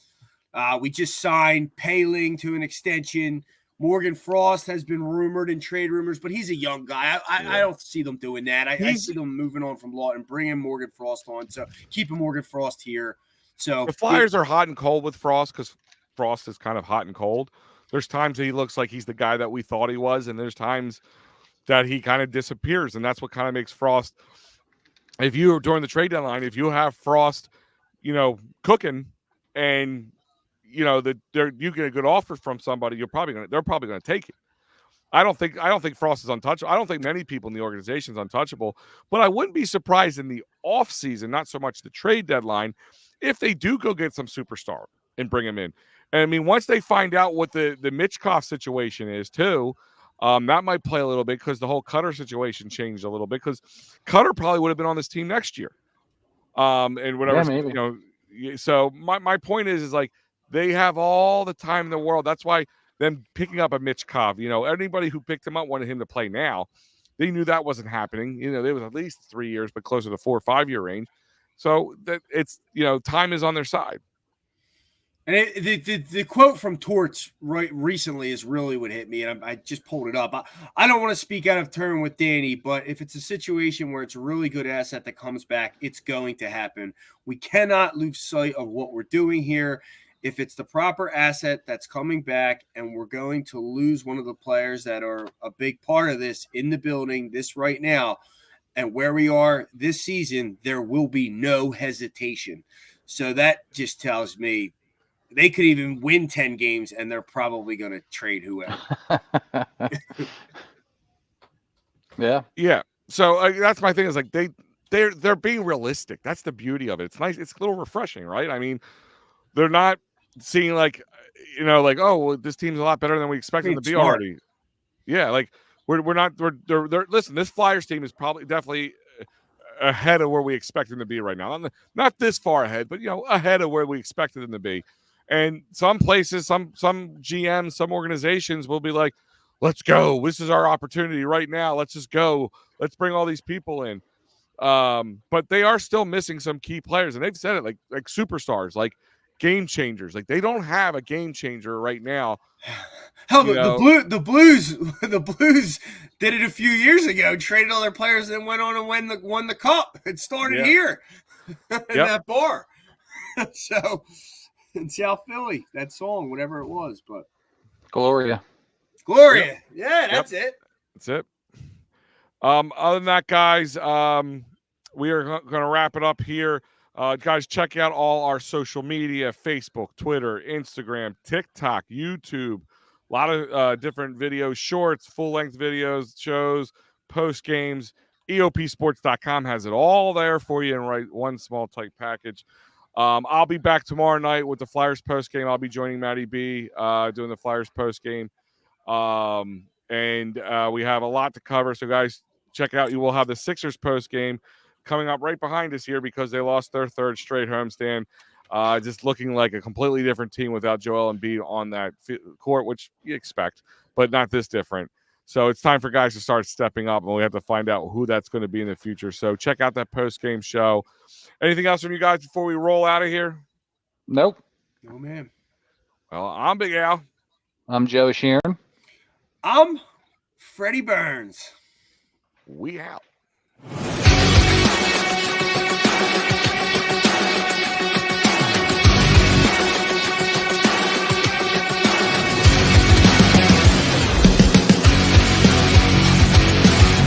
We just signed Paling to an extension. Morgan Frost has been rumored in trade rumors, but he's a young guy. I don't see them doing that. I see them moving on from Lawton, bringing Morgan Frost on. So keeping Morgan Frost here. So the Flyers are hot and cold with Frost because Frost is kind of hot and cold. There's times that he looks like he's the guy that we thought he was, and there's times that he kind of disappears, and that's what kind of makes Frost. If you during the trade deadline, if you have Frost, cooking, and you get a good offer from somebody, they're probably gonna take it. I don't think Frost is untouchable. I don't think many people in the organization is untouchable, but I wouldn't be surprised in the offseason, not so much the trade deadline, if they do go get some superstar and bring him in. And I mean, once they find out what the Mitchkov situation is too, that might play a little bit because the whole Cutter situation changed a little bit because Cutter probably would have been on this team next year. And whatever, Yeah, maybe. So my point is like they have all the time in the world. That's why them picking up a Mitchkov, anybody who picked him up wanted him to play now. They knew that wasn't happening. It was at least 3 years, but closer to 4 or 5 year range. So that it's time is on their side. And the quote from Torts recently is really what hit me, and I just pulled it up. I don't want to speak out of turn with Danny, but if it's a situation where it's a really good asset that comes back, it's going to happen. We cannot lose sight of what we're doing here. If it's the proper asset that's coming back and we're going to lose one of the players that are a big part of this in the building, this right now, and where we are this season, there will be no hesitation. So that just tells me they could even win 10 games, and they're probably going to trade whoever. Yeah. So that's my thing is like they're being realistic. That's the beauty of it. It's nice. It's a little refreshing, right? I mean, they're not seeing like, oh, well, this team's a lot better than we expected them to be already. Yeah, like they're listen. This Flyers team is definitely ahead of where we expect them to be right now. Not this far ahead, but ahead of where we expected them to be. And some places, some GMs, some organizations will be like, let's go. This is our opportunity right now. Let's just go. Let's bring all these people in. But they are still missing some key players. And they've said it like superstars, like game changers. Like they don't have a game changer right now. Hell, the Blues did it a few years ago, traded all their players and went on and won the cup. It started here in that bar. So in South Philly, that song, whatever it was, but Gloria. Yep. Yeah, that's it. That's it. Other than that, guys, we are going to wrap it up here. Guys, check out all our social media: Facebook, Twitter, Instagram, TikTok, YouTube. A lot of different videos, shorts, full-length videos, shows, post games. EoPsports.com has it all there for you in one small tight package. I'll be back tomorrow night with the Flyers post game. I'll be joining Matty B doing the Flyers post game. And we have a lot to cover. So, guys, check out. You will have the Sixers post game coming up right behind us here because they lost their third straight homestand. just looking like a completely different team without Joel Embiid on that court, which you expect, but not this different. So it's time for guys to start stepping up, and we have to find out who that's going to be in the future. So check out that post-game show. Anything else from you guys before we roll out of here? Nope. No, man. Well, I'm Big Al. I'm Joe Sheeran. I'm Freddie Burns. We out.